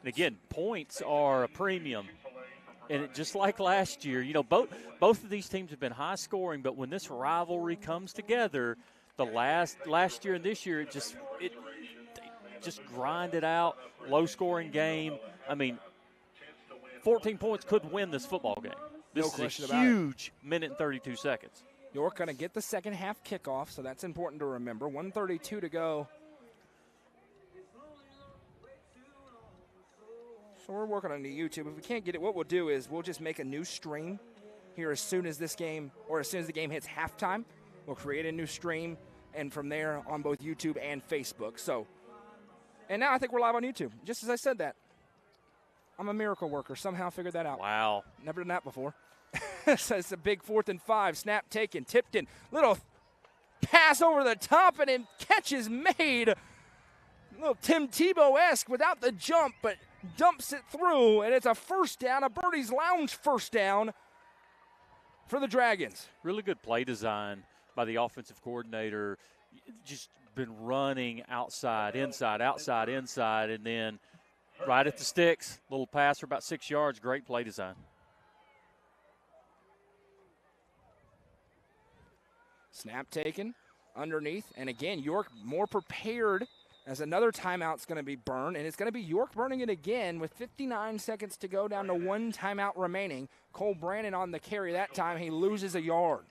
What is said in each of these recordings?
And again, points are a premium. And just like last year, both of these teams have been high scoring, but when this rivalry comes together, the last year and this year, they just grinded out, low scoring game. I mean, 14 points could win this football game. This is a huge minute and 32 seconds. York going to get the second half kickoff, so that's important to remember. 1:32 to go. So we're working on the YouTube. If we can't get it, what we'll do is we'll just make a new stream here as soon as this game, or as soon as the game hits halftime. We'll create a new stream, and from there on both YouTube and Facebook. So, and now I think we're live on YouTube. Just as I said that, I'm a miracle worker. Somehow figured that out. Wow. Never done that before. So it's a big 4th and 5. Snap taken, tipped in. Little pass over the top, and then catch is made. A little Tim Tebow-esque without the jump, but dumps it through, and it's a first down, a Birdies Lounge first down for the Dragons. Really good play design by the offensive coordinator. Just been running outside, inside, outside, inside, and then right at the sticks, little pass for about 6 yards. Great play design. Snap taken underneath, and again, York more prepared as another timeout's going to be burned, and it's going to be York burning it again with 59 seconds to go, down to 1 timeout remaining. Cole Brandon on the carry that time. He loses a yard.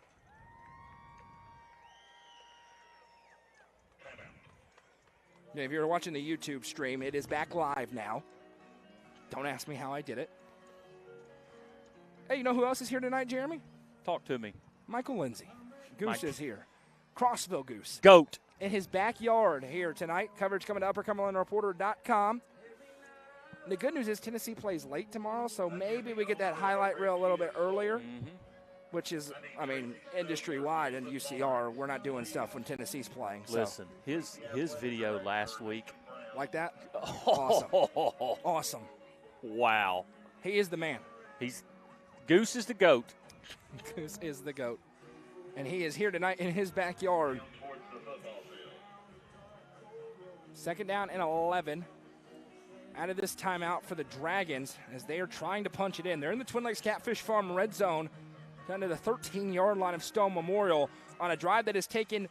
If you're watching the YouTube stream, it is back live now. Don't ask me how I did it. Hey, you know who else is here tonight, Jeremy? Talk to me. Michael Lindsay. Goose is here. Crossville Goose. GOAT. In his backyard here tonight. Coverage coming to UpperCumberlandReporter.com. The good news is Tennessee plays late tomorrow, so maybe we get that highlight reel a little bit earlier, which is, I mean, industry-wide in UCR. We're not doing stuff when Tennessee's playing. So. Listen, his video last week. Like that? Awesome. Awesome. Wow. He is the man. Goose is the GOAT. Goose is the GOAT. And he is here tonight in his backyard. 2nd down and 11. Out of this timeout for the Dragons as they are trying to punch it in. They're in the Twin Lakes Catfish Farm red zone down to the 13-yard line of Stone Memorial on a drive that has taken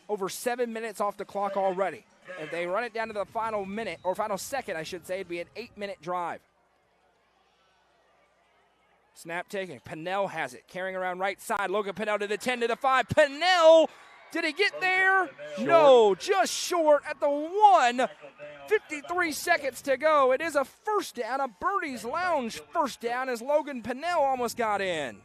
over 7 minutes off the clock already. If they run it down to the final minute, or final second, I should say, it'd be an 8-minute drive. Snap taking. Pennell has it. Carrying around right side. Logan Pennell to the 10 to the 5. Pennell, did he get there? Short. No, just short at the 1. 53 seconds to go. It is a first down, a Birdies Lounge first down as Logan Pennell almost got in.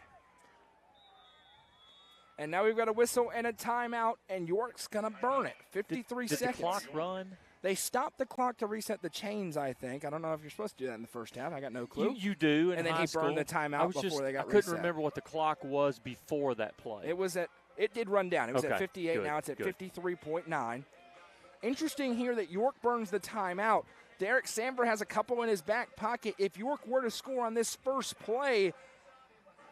And now we've got a whistle and a timeout, and York's going to burn it. 53 seconds. Did the clock run? They stopped the clock to reset the chains, I think. I don't know if you're supposed to do that in the first half. I got no clue. You do in And then high he school. burned the timeout before they got reset. I couldn't remember what the clock was before that play. It did run down. It was at 58. Good. Now it's at 53.9. Interesting here that York burns the timeout. Derek Samver has a couple in his back pocket. If York were to score on this first play,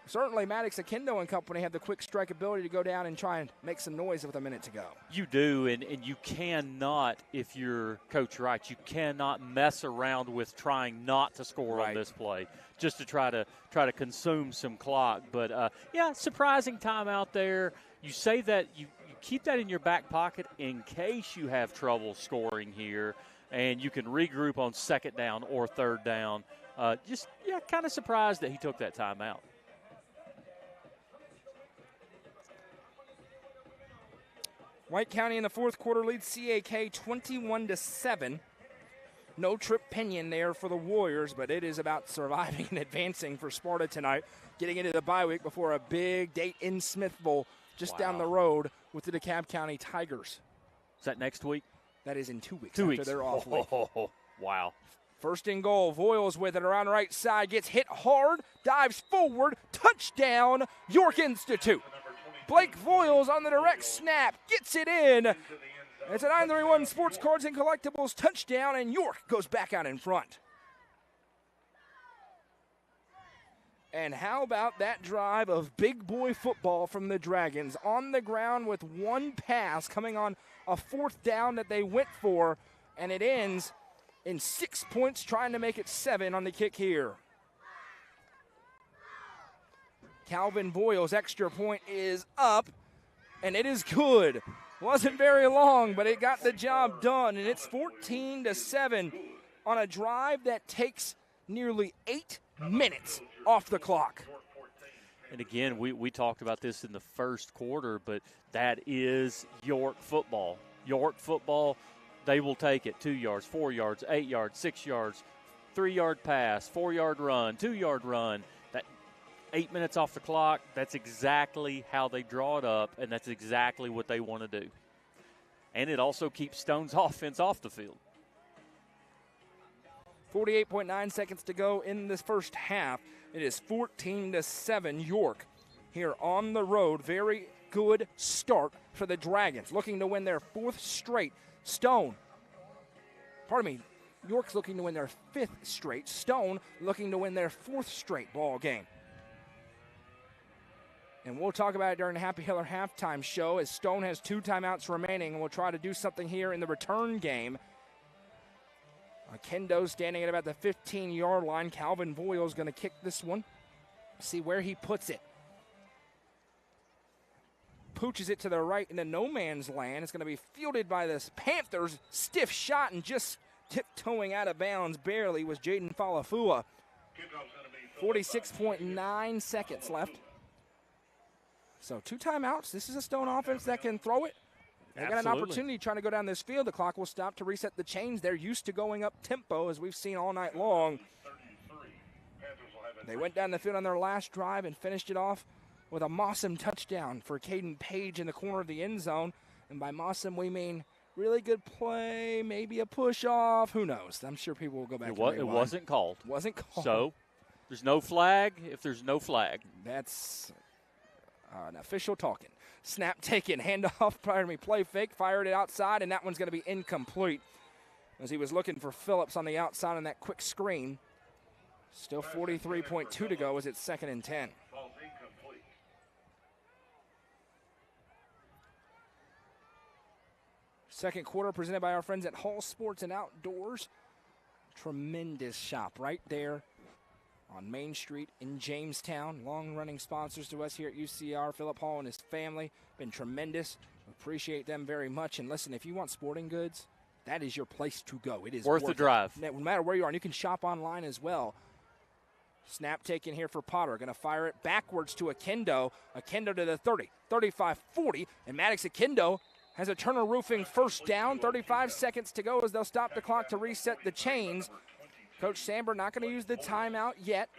certainly Maddox Akendo and company have the quick strike ability to go down and try and make some noise with a minute to go. You do, and you cannot, if you're Coach Wright, you cannot mess around with trying not to score on this play, just to try to consume some clock. But, surprising timeout there. You say that you keep that in your back pocket in case you have trouble scoring here, and you can regroup on 2nd down or 3rd down. Kind of surprised that he took that timeout. White County in the 4th quarter leads CAK 21-7. No trip Pinion there for the Warriors, but it is about surviving and advancing for Sparta tonight, getting into the bye week before a big date in Smithville just down the road with the DeKalb County Tigers. Is that next week? That is in 2 weeks. 2 weeks. After their off week. Wow. First and goal. Voiles with it around right side. Gets hit hard. Dives forward. Touchdown, York Institute. Blake Voiles on the direct snap. Gets it in. It's a 931 Sports Cards and Collectibles touchdown, and York goes back out in front. And how about that drive of big boy football from the Dragons on the ground with one pass coming on a 4th down that they went for, and it ends in 6 points, trying to make it 7 on the kick here. Calvin Boyle's extra point is up, and it is good. Wasn't very long, but it got the job done, and it's 14-7 on a drive that takes nearly 8 minutes off the clock. And again, we talked about this in the first quarter, but that is York football. York football, they will take it 2 yards, 4 yards, 8 yards, 6 yards, 3-yard pass, 4-yard run, 2-yard run. That 8 minutes off the clock, that's exactly how they draw it up, and that's exactly what they want to do. And it also keeps Stone's offense off the field. 48.9 seconds to go in this first half. It is 14-7 York here on the road. Very good start for the Dragons, looking to win their 4th straight. York's looking to win their 5th straight. Stone looking to win their 4th straight ball game. And we'll talk about it during the Happy Hiller halftime show as Stone has 2 timeouts remaining, and we'll try to do something here in the return game. Kendo standing at about the 15-yard line. Calvin Boyle is going to kick this one. See where he puts it. Pooches it to the right into no man's land. It's going to be fielded by the Panthers. Stiff shot and just tiptoeing out of bounds barely was Jaden Falafua. 46.9 seconds left. So 2 timeouts. This is a Stone offense that can throw it. They got an opportunity trying to go down this field. The clock will stop to reset the chains. They're used to going up tempo, as we've seen all night long. They went down the field on their last drive and finished it off with a Mossam touchdown for Caden Page in the corner of the end zone. And by Mossam, we mean really good play, maybe a push-off. Who knows? I'm sure people will go back to rewind. It wasn't called. Wasn't called. So there's no flag if there's no flag. That's an official talking. Snap taken, handoff, play fake, fired it outside, and that one's going to be incomplete as he was looking for Phillips on the outside on that quick screen. Still 43.2 to go as it's 2nd and 10. Second quarter presented by our friends at Hall Sports and Outdoors. Tremendous shop right there on Main Street in Jamestown. Long-running sponsors to us here at UCR. Philip Hall and his family been tremendous. Appreciate them very much. And listen, if you want sporting goods, that is your place to go. It is worth the drive. No matter where you are, and you can shop online as well. Snap taken here for Potter. Going to fire it backwards to Akendo. Akendo to the 30, 35, 40. And Maddox Akendo has a Turner Roofing first down. 35 seconds to go as they'll stop the clock to reset the chains. Coach Samber not going to use the timeout yet.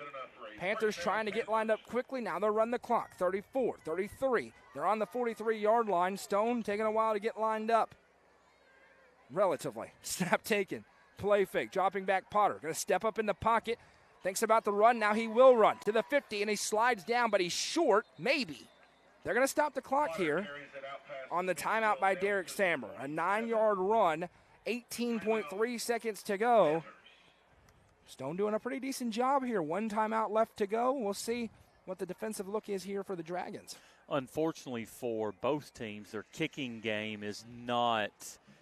Panthers trying to get lined up quickly. Now they'll run the clock. 34, 33. They're on the 43-yard line. Stone taking a while to get lined up. Relatively. Snap taken. Play fake. Dropping back Potter. Going to step up in the pocket. Thinks about the run. Now he will run to the 50, and he slides down, but he's short. Maybe. They're going to stop the clock here on the timeout by Derek Samber. A 9-yard run. 18.3 seconds to go. Stone doing a pretty decent job here. 1 timeout left to go. We'll see what the defensive look is here for the Dragons. Unfortunately for both teams, their kicking game is not,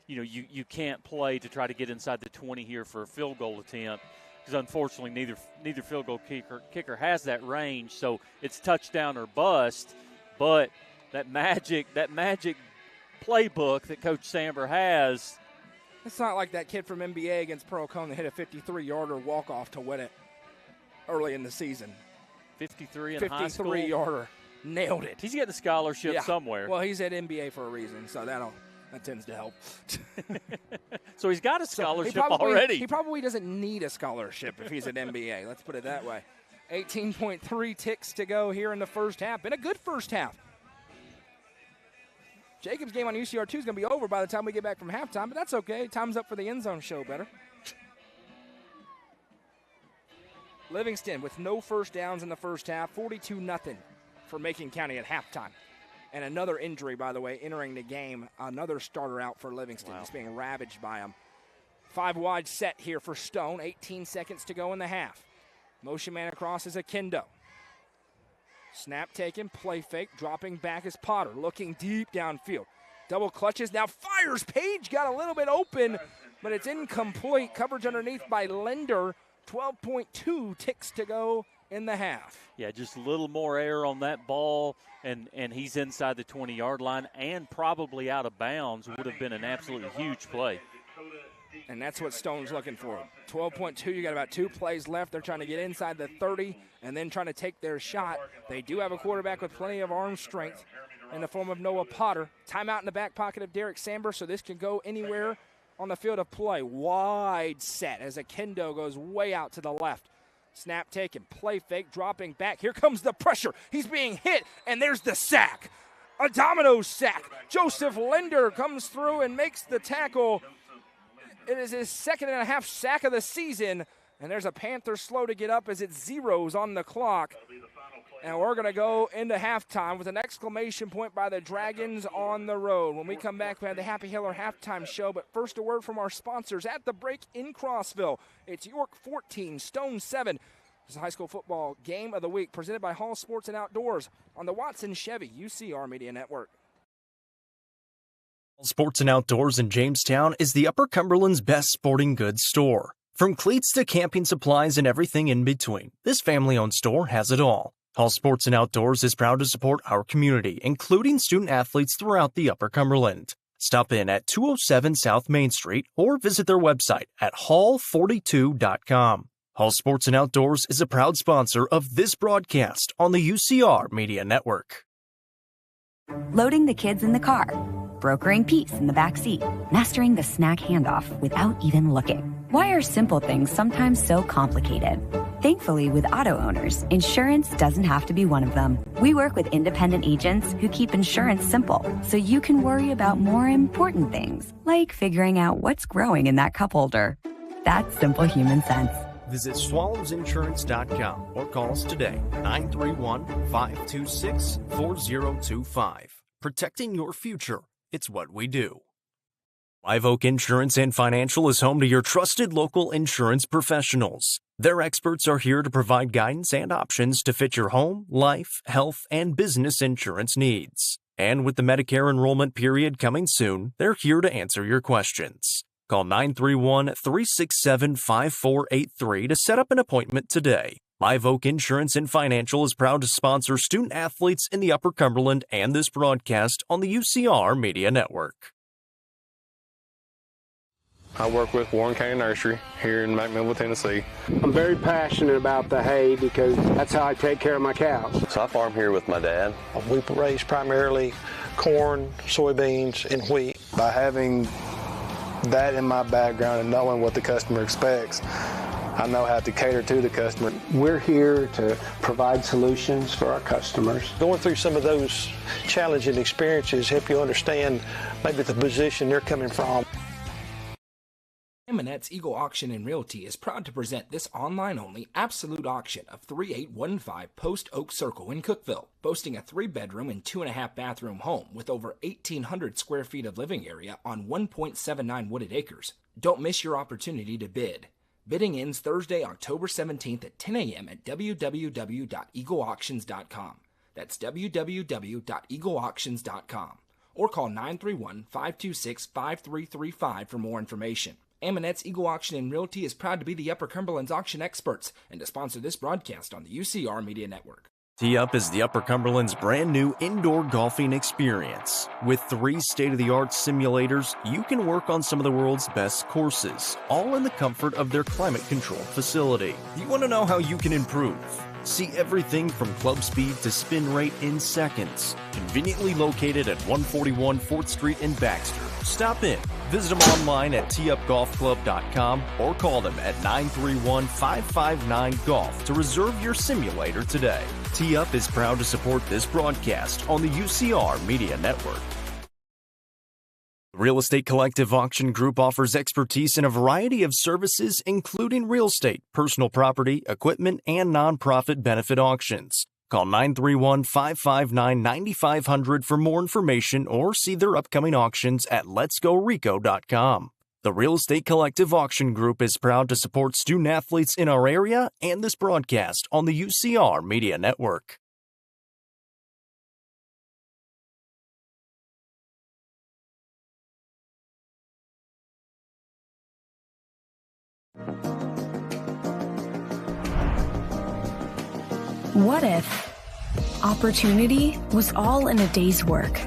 you can't play to try to get inside the 20 here for a field goal attempt because unfortunately neither field goal kicker has that range. So it's touchdown or bust. But that magic playbook that Coach Samber has, it's not like that kid from NBA against Pearl Cone that hit a 53-yarder walk-off to win it early in the season. 53 in high school? 53-yarder. Nailed it. He's getting a scholarship somewhere. Well, he's at NBA for a reason, so that tends to help. So he's got a scholarship already. He probably doesn't need a scholarship if he's at NBA. Let's put it that way. 18.3 ticks to go here in the first half. Been a good first half. Jacob's game on UCR2 is going to be over by the time we get back from halftime, but that's okay. Time's up for the end zone show better. Livingston with no first downs in the first half, 42-0 for Macon County at halftime. And another injury, by the way, entering the game. Another starter out for Livingston. Wow. He's being ravaged by him. 5 wide set here for Stone. 18 seconds to go in the half. Motion man across is Akendo. Snap taken, play fake, dropping back is Potter, looking deep downfield. Double clutches, now fires. Page got a little bit open. but it's incomplete. Coverage underneath by Linder. 12.2 ticks to go in the half. Yeah, just a little more air on that ball, and he's inside the 20-yard line and probably out of bounds. Would have been an absolutely huge play. And that's what Stone's looking for. 12.2, you got about 2 plays left. They're trying to get inside the 30 and then trying to take their shot. They do have a quarterback with plenty of arm strength in the form of Noah Potter. Timeout in the back pocket of Derek Samber, so this can go anywhere on the field of play. Wide set as Akendo goes way out to the left. Snap taken, play fake, dropping back. Here comes the pressure. He's being hit, and there's the sack. A domino sack. Joseph Linder comes through and makes the tackle. It is his 2.5 sack of the season, and there's a Panther slow to get up as it zeros on the clock. And we're going to go into halftime with an exclamation point by the Dragons on the road. When we come back, we have the Happy Hiller halftime show. But first, a word from our sponsors at the break in Crossville. It's York 14, Stone 7. This is a high school football game of the week presented by Hall Sports and Outdoors on the Watson Chevy UCR Media Network. Sports and Outdoors in Jamestown is the Upper Cumberland's best sporting goods store. From cleats to camping supplies and everything in between, this family-owned store has it all. Hall Sports and Outdoors is proud to support our community, including student athletes throughout the Upper Cumberland. Stop in at 207 South Main Street or visit their website at hall42.com. Hall Sports and Outdoors is a proud sponsor of this broadcast on the UCR Media Network. Loading the kids in the car, brokering peace in the back seat, mastering the snack handoff without even looking. Why are simple things sometimes so complicated? Thankfully, with auto owners, insurance doesn't have to be one of them. We work with independent agents who keep insurance simple, so you can worry about more important things, like figuring out what's growing in that cup holder. That's simple human sense. Visit swallowsinsurance.com or call us today, 931-526-4025. Protecting your future. It's what we do. Live Oak Insurance and Financial is home to your trusted local insurance professionals. Their experts are here to provide guidance and options to fit your home, life, health, and business insurance needs. And with the Medicare enrollment period coming soon, they're here to answer your questions. Call 931-367-5483 to set up an appointment today. Live Oak Insurance and Financial is proud to sponsor student athletes in the Upper Cumberland and this broadcast on the UCR Media Network. I work with Warren County Nursery here in McMinnville, Tennessee. I'm very passionate about the hay because that's how I take care of my cows. So I farm here with my dad. We raise primarily corn, soybeans, and wheat. By having that in my background and knowing what the customer expects, I know how to cater to the customer. We're here to provide solutions for our customers. Going through some of those challenging experiences help you understand maybe the position they're coming from. Manette's Eagle Auction and Realty is proud to present this online-only absolute auction of 3815 Post Oak Circle in Cookeville, boasting a 3-bedroom and 2.5-bathroom home with over 1,800 square feet of living area on 1.79 wooded acres. Don't miss your opportunity to bid. Bidding ends Thursday, October 17th at 10 a.m. at www.eagleauctions.com. That's www.eagleauctions.com. Or call 931-526-5335 for more information. Amonette's Eagle Auction and Realty is proud to be the Upper Cumberland's auction experts and to sponsor this broadcast on the UCR Media Network. Tee Up is the Upper Cumberland's brand new indoor golfing experience. With 3 state-of-the-art simulators, you can work on some of the world's best courses, all in the comfort of their climate-controlled facility. You want to know how you can improve? See everything from club speed to spin rate in seconds. Conveniently located at 141 4th Street in Baxter. Stop in. Visit them online at teupgolfclub.com or call them at 931-559-GOLF to reserve your simulator today. Tee Up is proud to support this broadcast on the UCR Media Network. The Real Estate Collective Auction Group offers expertise in a variety of services, including real estate, personal property, equipment, and nonprofit benefit auctions. Call 931-559-9500 for more information or see their upcoming auctions at letsgorico.com. The Real Estate Collective Auction Group is proud to support student athletes in our area and this broadcast on the UCR Media Network. What if opportunity was all in a day's work?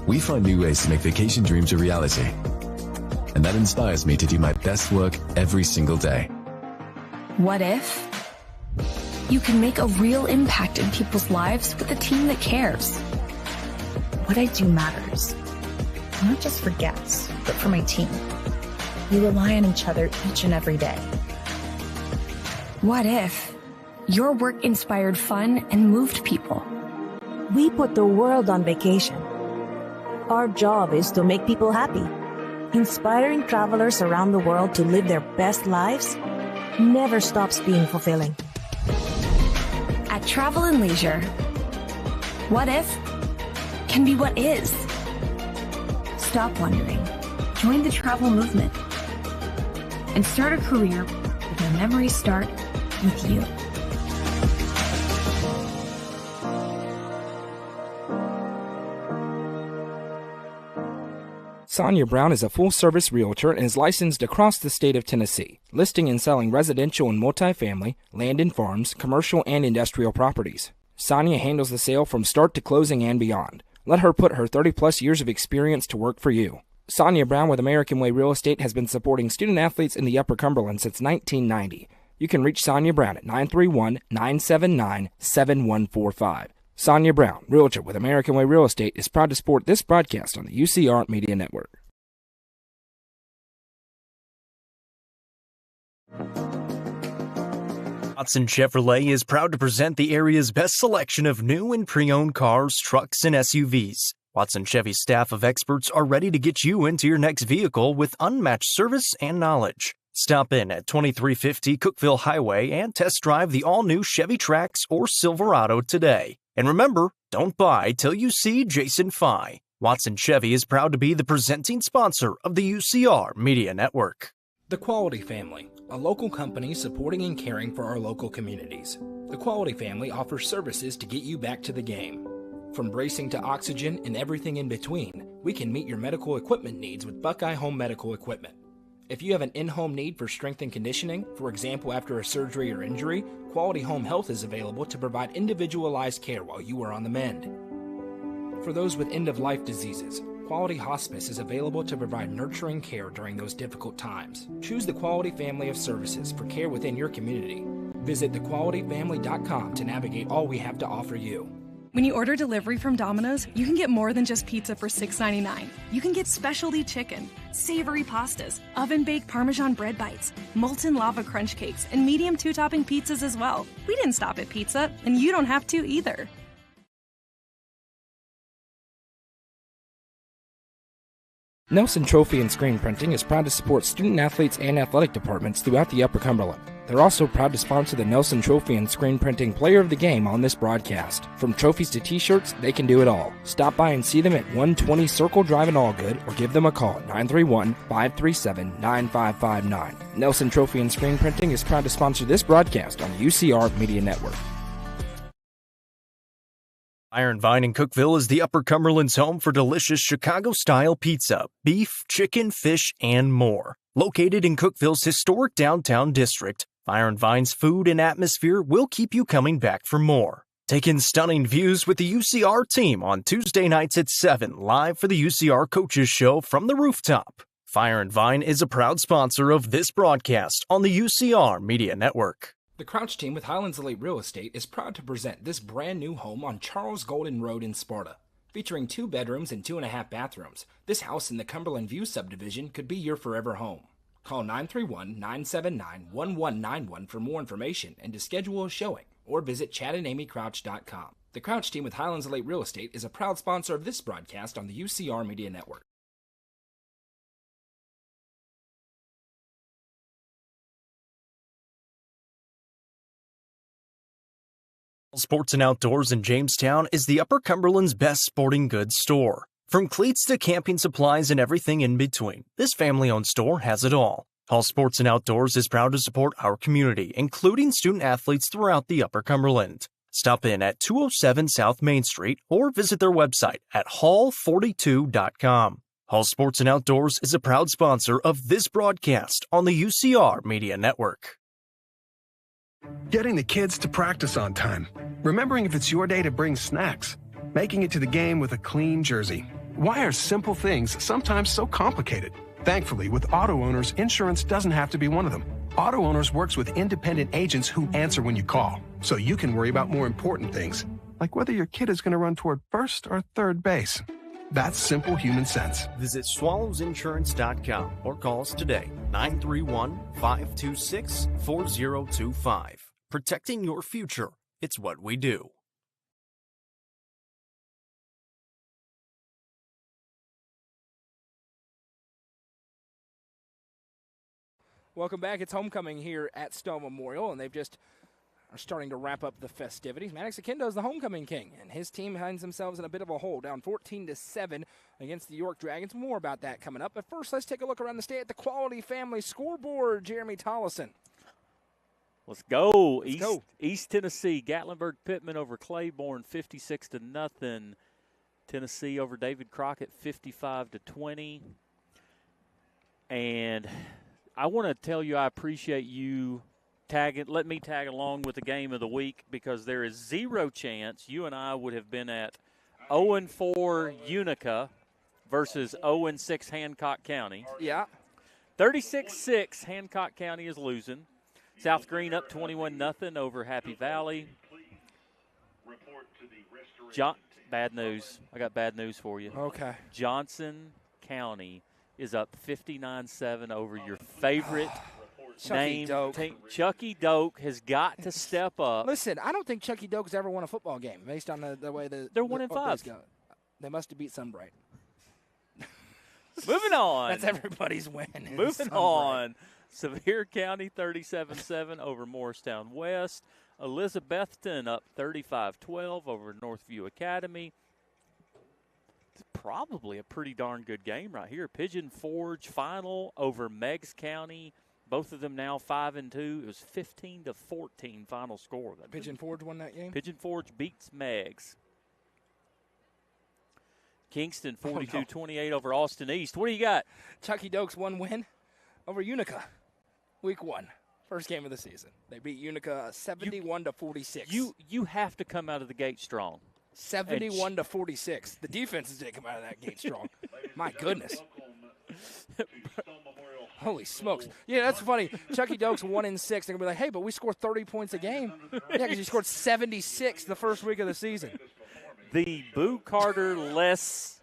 We find new ways to make vacation dreams a reality. And that inspires me to do my best work every single day. What if you can make a real impact in people's lives with a team that cares? What I do matters, not just for guests, but for my team. We rely on each other each and every day. What if your work inspired fun and moved people? We put the world on vacation. Our job is to make people happy. Inspiring travelers around the world to live their best lives never stops being fulfilling. At Travel and Leisure, what if can be what is. Stop wondering. Join the travel movement and start a career where memories start with you. Sonia Brown is a full-service realtor and is licensed across the state of Tennessee, listing and selling residential and multifamily, land and farms, commercial and industrial properties. Sonia handles the sale from start to closing and beyond. Let her put her 30-plus years of experience to work for you. Sonia Brown with American Way Real Estate has been supporting student-athletes in the Upper Cumberland since 1990. You can reach Sonia Brown at 931-979-7145. Sonia Brown, realtor with American Way Real Estate, is proud to support this broadcast on the UCR Media Network. Watson Chevrolet is proud to present the area's best selection of new and pre-owned cars, trucks, and SUVs. Watson Chevy's staff of experts are ready to get you into your next vehicle with unmatched service and knowledge. Stop in at 2350 Cookeville Highway and test drive the all-new Chevy Trax or Silverado today. And remember, don't buy till you see Jason Fye. Watson Chevy is proud to be the presenting sponsor of the UCR Media Network. The Quality Family, a local company supporting and caring for our local communities. The Quality Family offers services to get you back to the game. From bracing to oxygen and everything in between, we can meet your medical equipment needs with Buckeye Home Medical Equipment. If you have an in-home need for strength and conditioning, for example after a surgery or injury, Quality Home Health is available to provide individualized care while you are on the mend. For those with end-of-life diseases, Quality Hospice is available to provide nurturing care during those difficult times. Choose the Quality Family of Services for care within your community. Visit thequalityfamily.com to navigate all we have to offer you. When you order delivery from Domino's, you can get more than just pizza for $6.99. You can get specialty chicken, savory pastas, oven-baked Parmesan bread bites, molten lava crunch cakes, and medium two-topping pizzas as well. We didn't stop at pizza, and you don't have to either. Nelson Trophy and Screen Printing is proud to support student-athletes and athletic departments throughout the Upper Cumberland. They're also proud to sponsor the Nelson Trophy and Screen Printing Player of the Game on this broadcast. From trophies to t-shirts, they can do it all. Stop by and see them at 120 Circle Drive in Allgood or give them a call at 931-537-9559. Nelson Trophy and Screen Printing is proud to sponsor this broadcast on the UCR Media Network. Iron Vine in Cookeville is the Upper Cumberland's home for delicious Chicago-style pizza, beef, chicken, fish, and more. Located in Cookeville's historic downtown district, Iron Vine's food and atmosphere will keep you coming back for more. Take in stunning views with the UCR team on Tuesday nights at 7, live for the UCR Coaches Show from the rooftop. Fire and Vine is a proud sponsor of this broadcast on the UCR Media Network. The Crouch team with Highlands Elite Real Estate is proud to present this brand new home on Charles Golden Road in Sparta. Featuring 2 bedrooms and 2.5 bathrooms, this house in the Cumberland View subdivision could be your forever home. Call 931-979-1191 for more information and to schedule a showing, or visit chadandamycrouch.com. The Crouch team with Highlands Elite Real Estate is a proud sponsor of this broadcast on the UCR Media Network. Sports and Outdoors in Jamestown is the Upper Cumberland's best sporting goods store. From cleats to camping supplies and everything in between, this family-owned store has it all. Hall Sports and Outdoors is proud to support our community, including student-athletes throughout the Upper Cumberland. Stop in at 207 South Main Street or visit their website at hall42.com. Hall Sports and Outdoors is a proud sponsor of this broadcast on the UCR Media Network. Getting the kids to practice on time. Remembering if it's your day to bring snacks. Making it to the game with a clean jersey. Why are simple things sometimes so complicated? Thankfully, with Auto Owners, insurance doesn't have to be one of them. Auto Owners works with independent agents who answer when you call, so you can worry about more important things, like whether your kid is going to run toward first or third base. That's simple human sense. Visit swallowsinsurance.com or call us today, 931-526-4025. Protecting your future. It's what we do. Welcome back. It's homecoming here at Stone Memorial, and they've just are starting to wrap up the festivities. Maddox Akindo is the homecoming king, and his team finds themselves in a bit of a hole, down 14-7 against the York Dragons. More about that coming up. But first, let's take a look around the state at the Quality Family scoreboard. Jeremy Tollison. Let's go. East Tennessee, Gatlinburg-Pittman over Claiborne, 56-0. Tennessee over David Crockett, 55-20. And I want to tell you I appreciate you let me tag along with the game of the week, because there is zero chance you and I would have been at 0-4 Unica versus 0-6 Hancock County. Yeah. 36-6, Hancock County is losing. South Green up 21-0 over Happy Valley. Bad news. I got bad news for you. Okay. Johnson County is up 59-7 over your favorite Chucky Doak. Chucky Doak has got to step up. Listen, I don't think Chucky Doak's ever won a football game based on the way they're 1-5. They must have beat Sunbright. Moving on. That's everybody's win. Moving on. Sevier County 37-7 over Morristown West. Elizabethton up 35-12 over Northview Academy. It's probably a pretty darn good game right here. Pigeon Forge final over Meigs County. Both of them now 5-2. It was 15-14 final score. Pigeon Forge won that game? Pigeon Forge beats Meigs. Kingston 42-28 over Austin East. What do you got? Chucky Doak's one win over Unica. Week 1. First game of the season. They beat Unica 71-46. You have to come out of the gate strong. 71-46. The defenses didn't come out of that gate strong. My goodness. Holy smokes. Yeah, that's funny. Chucky Doak's 1-6. They're going to be like, hey, but we score 30 points a game. Yeah, because you scored 76 the first week of the season. The Boo Carter-less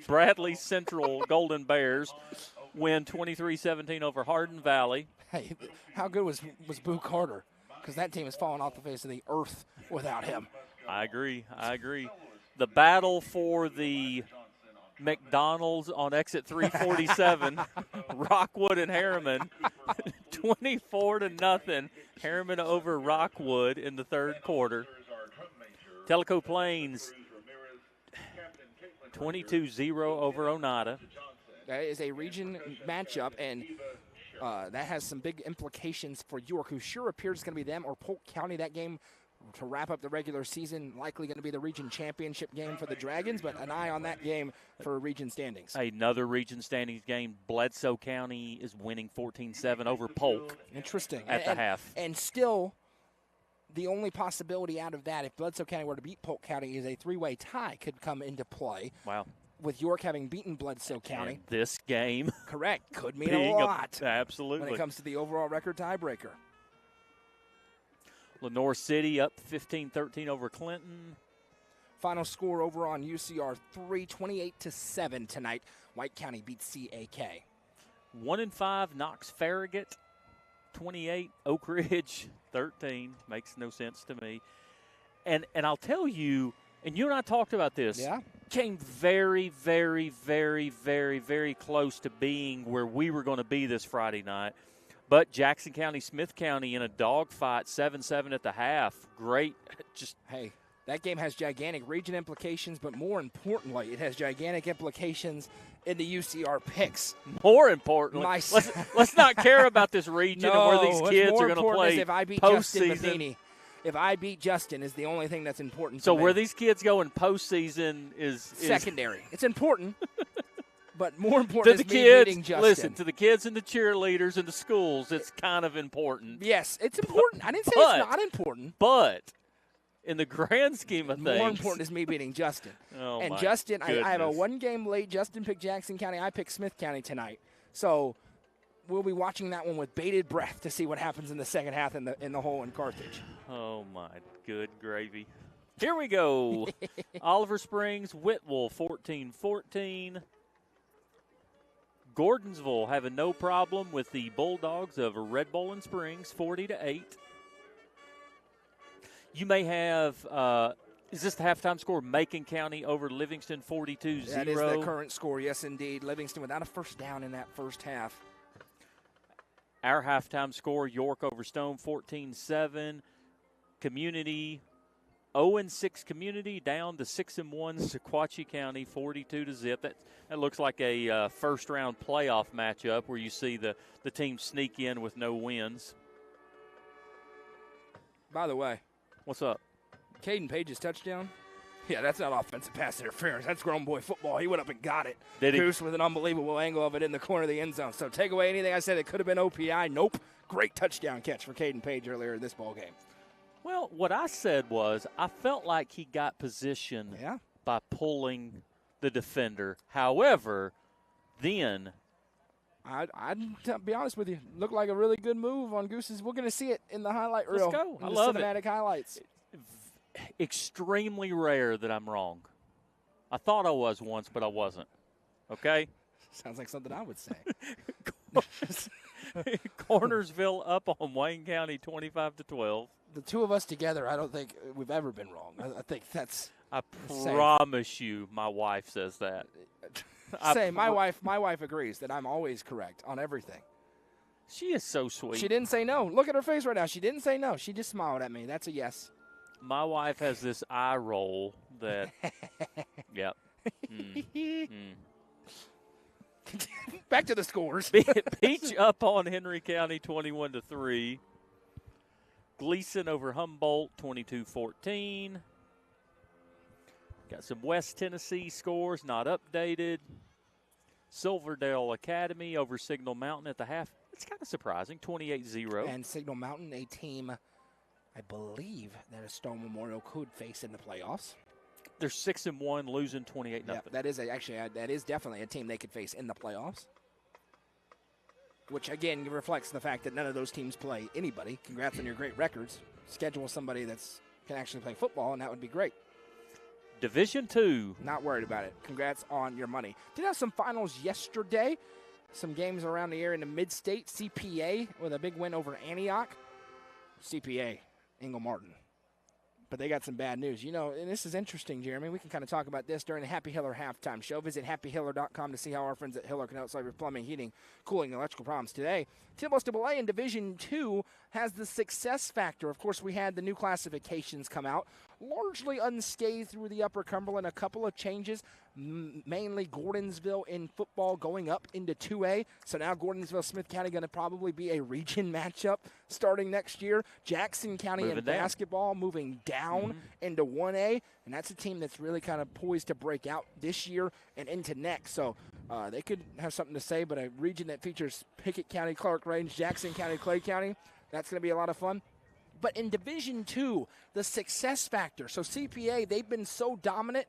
Bradley Central Golden Bears win 23-17 over Hardin Valley. Hey, how good was Boo Carter? Because that team has fallen off the face of the earth without him. I agree. The battle for the McDonald's on exit 347, Rockwood and Harriman, 24-0. Harriman over Rockwood in the third quarter. Tellico Plains 22-0 over Oneida. That is a region matchup, and that has some big implications for York, who sure appears it's going to be them or Polk County. That game to wrap up the regular season, likely going to be the region championship game for the Dragons, but an eye on that game for region standings. Another region standings game. Bledsoe County is winning 14-7 over Polk. Interesting. At the half. And still, the only possibility out of that, if Bledsoe County were to beat Polk County, is a three-way tie could come into play. Wow. With York having beaten Bledsoe County. And this game. Correct. Could mean a lot. Absolutely. When it comes to the overall record tiebreaker. Lenore City up 15-13 over Clinton. Final score over on UCR 3, 28-7 tonight. White County beats CAK. 1-5 Knox Farragut, 28 Oak Ridge 13. Makes no sense to me. And I'll tell you, and you and I talked about this. Yeah. Came very, very, very, very, very close to being where we were going to be this Friday night. But Jackson County, Smith County in a dogfight, 7-7 at the half. Great. Hey, that game has gigantic region implications, but more importantly, it has gigantic implications in the UCR picks. More importantly, let's not care about this region and where these kids are going to play if I beat postseason. Justin Matheny. If I beat Justin is the only thing that's important. So where these kids go in postseason is secondary. It's important. But more important to is the me kids, beating Justin. listen, to the kids and the cheerleaders and the schools, it's kind of important. Yes, it's important. I didn't say it's not important. But in the grand scheme of things. More important is me beating Justin. Oh, and my Justin, I have a goodness. one-game late. Justin picked Jackson County. I picked Smith County tonight. So we'll be watching that one with bated breath to see what happens in the second half in the hole in Carthage. Oh, my good gravy. Here we go. Oliver Springs, Whitwell, 14-14. Gordonsville having no problem with the Bulldogs of Red Bowling Springs, 40-8. You may have, is this the halftime score? Macon County over Livingston, 42-0. That is the current score, yes, indeed. Livingston without a first down in that first half. Our halftime score, York over Stone, 14-7. Community, 0-6 Community down to 6-1 Sequatchie County, 42-0. That looks like a first-round playoff matchup where you see the team sneak in with no wins. By the way. What's up? Caden Page's touchdown? Yeah, that's not offensive pass interference. That's grown boy football. He went up and got it. Did he? Goose with an unbelievable angle of it in the corner of the end zone. So take away anything I said it could have been OPI. Nope. Great touchdown catch for Caden Page earlier in this ball game. Well, what I said was I felt like he got position by pulling the defender. However, then I'd be honest with you. Looked like a really good move on Goose's. We're going to see it in the highlight reel. Let's go. I the love cinematic highlights. Extremely rare that I'm wrong. I thought I was once, but I wasn't. Okay? Sounds like something I would say. Cornersville up on Wayne County 25-12. The two of us together, I don't think we've ever been wrong. I think that's I promise you my wife says that. My wife agrees that I'm always correct on everything. She is so sweet. She didn't say no. Look at her face right now. She didn't say no. She just smiled at me. That's a yes. My wife has this eye roll that, yep. Back to the scores. Beach up on Henry County 21-3. Gleason over Humboldt 22-14. Got some West Tennessee scores not updated. Silverdale Academy over Signal Mountain at the half. It's kind of surprising, 28-0. And Signal Mountain, a team, I believe, that a Stone Memorial could face in the playoffs. They're 6-1, losing 28-0. Yeah, that is definitely a team they could face in the playoffs. Which, again, reflects the fact that none of those teams play anybody. Congrats on your great records. Schedule somebody that can actually play football, and that would be great. Division II. Not worried about it. Congrats on your money. Did have some finals yesterday. Some games around the area in the mid-state. CPA with a big win over Antioch. CPA, Ingle Martin. But they got some bad news. You know, and this is interesting, Jeremy. We can kind of talk about this during the Happy Hiller halftime show. Visit happyhiller.com to see how our friends at Hiller can help solve your plumbing, heating, cooling, and electrical problems today. TWSAA in Division II has the success factor. Of course, we had the new classifications come out. Largely unscathed through the Upper Cumberland. A couple of changes, mainly Gordonsville in football going up into 2A. So now Gordonsville-Smith County going to probably be a region matchup starting next year. Jackson County in basketball moving down into 1A. And that's a team that's really kind of poised to break out this year and into next. So they could have something to say, but a region that features Pickett County, Clark Range, Jackson County, Clay County, that's going to be a lot of fun. But in Division II, the success factor. So CPA, they've been so dominant.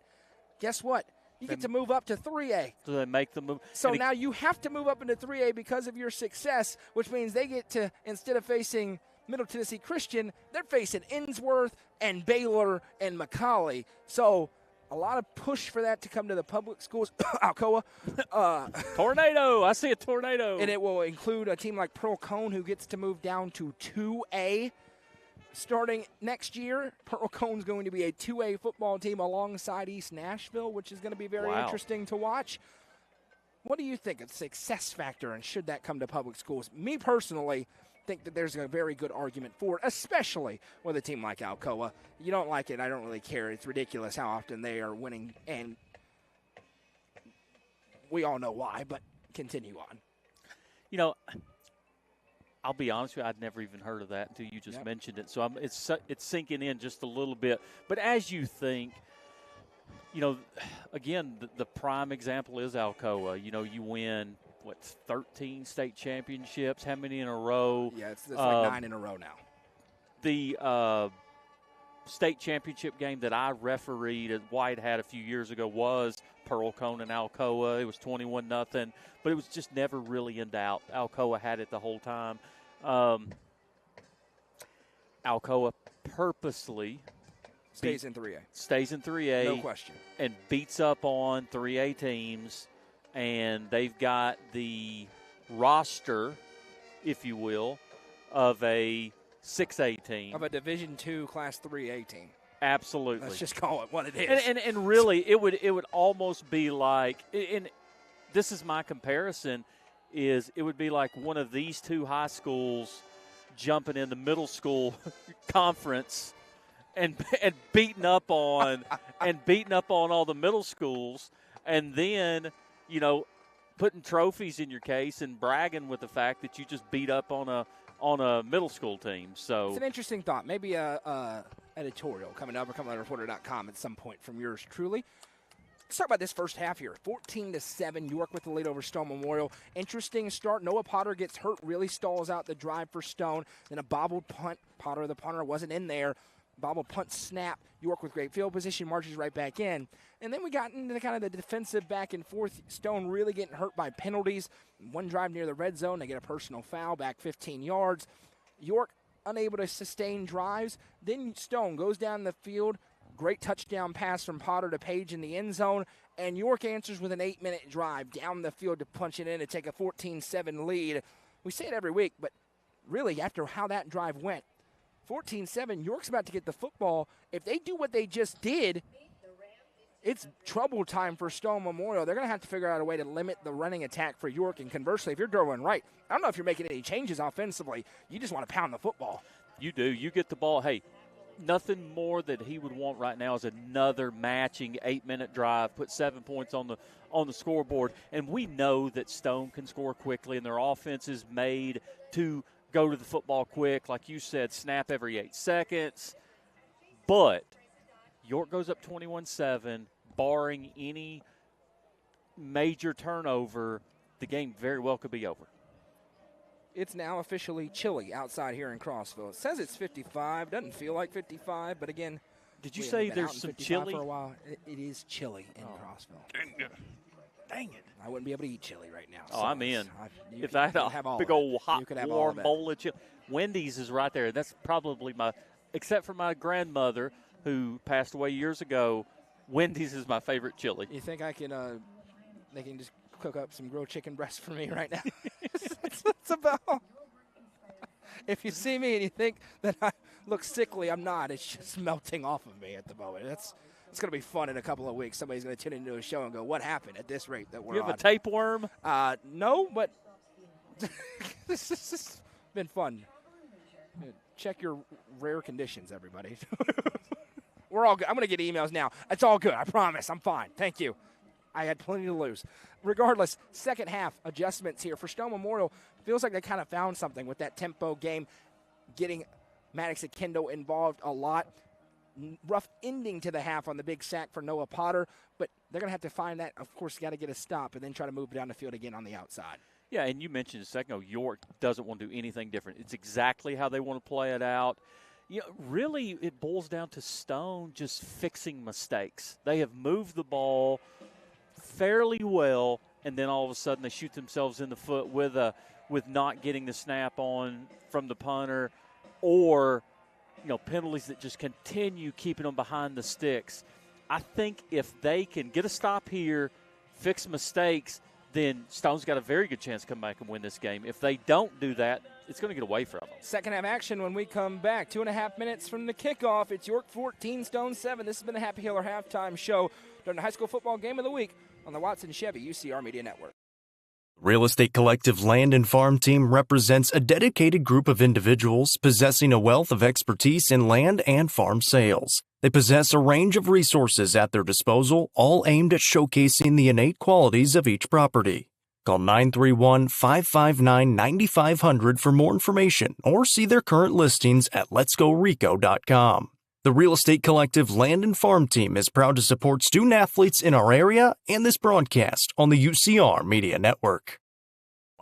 Guess what? You get to move up to 3A. So they make the move. So now you have to move up into 3A because of your success, which means they get to, instead of facing Middle Tennessee Christian, they're facing Innsworth and Baylor and McCallie. So a lot of push for that to come to the public schools. Alcoa. Tornado. I see a tornado. And it will include a team like Pearl Cone, who gets to move down to 2A. Starting next year, Pearl Cone's going to be a 2A football team alongside East Nashville, which is going to be very interesting to watch. What do you think of success factor, and should that come to public schools? Me personally think that there's a very good argument for it, especially with a team like Alcoa. You don't like it, I don't really care. It's ridiculous how often they are winning, and we all know why, but continue on. You know, I'll be honest with you, I'd never even heard of that until you just mentioned it. So it's sinking in just a little bit. But as you think, again, the prime example is Alcoa. You win, 13 state championships? How many in a row? Yeah, it's like 9 in a row now. The state championship game that I refereed at White Hat a few years ago was Pearl Cone and Alcoa. It was 21-0, but it was just never really in doubt. Alcoa had it the whole time. Alcoa purposely stays in 3A. Stays in 3A. No question. And beats up on 3A teams, and they've got the roster, if you will, of a 6A team. Of a Division II Class 3A team. Absolutely. Let's just call it what it is. And really, it would almost be like, and this is my comparison, is it would be like one of these two high schools jumping in the middle school conference and beating up on all the middle schools, and then putting trophies in your case and bragging with the fact that you just beat up on a middle school team. So it's an interesting thought. Maybe a editorial coming up or CumberlandReporter.com at some point from yours truly. Let's talk about this first half here. 14-7, York with the lead over Stone Memorial. Interesting start. Noah Potter gets hurt, really stalls out the drive for Stone. Then a bobbled punt. Potter, the punter, wasn't in there. Bobbled punt snap. York with great field position, marches right back in. And then we got into the defensive back and forth. Stone really getting hurt by penalties. One drive near the red zone, they get a personal foul back 15 yards. York unable to sustain drives. Then Stone goes down the field. Great touchdown pass from Potter to Page in the end zone. And York answers with an 8-minute drive down the field to punch it in to take a 14-7 lead. We say it every week, but really after how that drive went, 14-7, York's about to get the football. If they do what they just did, it's trouble time for Stone Memorial. They're going to have to figure out a way to limit the running attack for York. And conversely, if you're Derwin Wright, I don't know if you're making any changes offensively. You just want to pound the football. You do. You get the ball. Hey, nothing more that he would want right now is another matching 8-minute drive, put 7 points on the scoreboard. And we know that Stone can score quickly, and their offense is made to go to the football quick. Like you said, snap every 8 seconds. But York goes up 21-7, barring any major turnover, the game very well could be over. It's now officially chilly outside here in Crossville. It says it's 55. Doesn't feel like 55, but again, did you say there's some chili? For a while. It is chilly in Crossville. Dang it. I wouldn't be able to eat chili right now. Oh, I'm in. If I had a big old hot, warm bowl of chili. Wendy's is right there. That's probably except for my grandmother who passed away years ago, Wendy's is my favorite chili. You think they can just cook up some grilled chicken breast for me right now? That's about. If you see me and you think that I look sickly, I'm not. It's just melting off of me at the moment. It's going to be fun in a couple of weeks. Somebody's going to tune into a show and go, what happened at this rate that we're on? You have a tapeworm? No, but this has been fun. Check your rare conditions, everybody. We're all good. I'm going to get emails now. It's all good. I promise. I'm fine. Thank you. I had plenty to lose. Regardless, second half adjustments here. For Stone Memorial, feels like they kind of found something with that tempo game, getting Maddox Akendo involved a lot. Rough ending to the half on the big sack for Noah Potter, but they're going to have to find that. Of course, got to get a stop and then try to move down the field again on the outside. Yeah, and you mentioned a second ago, York doesn't want to do anything different. It's exactly how they want to play it out. Really, it boils down to Stone just fixing mistakes. They have moved the ball fairly well, and then all of a sudden they shoot themselves in the foot with not getting the snap on from the punter, or penalties that just continue keeping them behind the sticks. I think if they can get a stop here, fix mistakes, then Stone's got a very good chance to come back and win this game. If they don't do that, it's going to get away from them. Second half action when we come back. 2.5 minutes from the kickoff. It's York 14, Stone 7. This has been a Happy Hiller halftime show during the high school football game of the week on the Watson Chevy UCR Media Network. Real Estate Collective Land and Farm Team represents a dedicated group of individuals possessing a wealth of expertise in land and farm sales. They possess a range of resources at their disposal, all aimed at showcasing the innate qualities of each property. Call 931-559-9500 for more information or see their current listings at letsgorico.com. The Real Estate Collective Land and Farm Team is proud to support student athletes in our area and this broadcast on the UCR Media Network.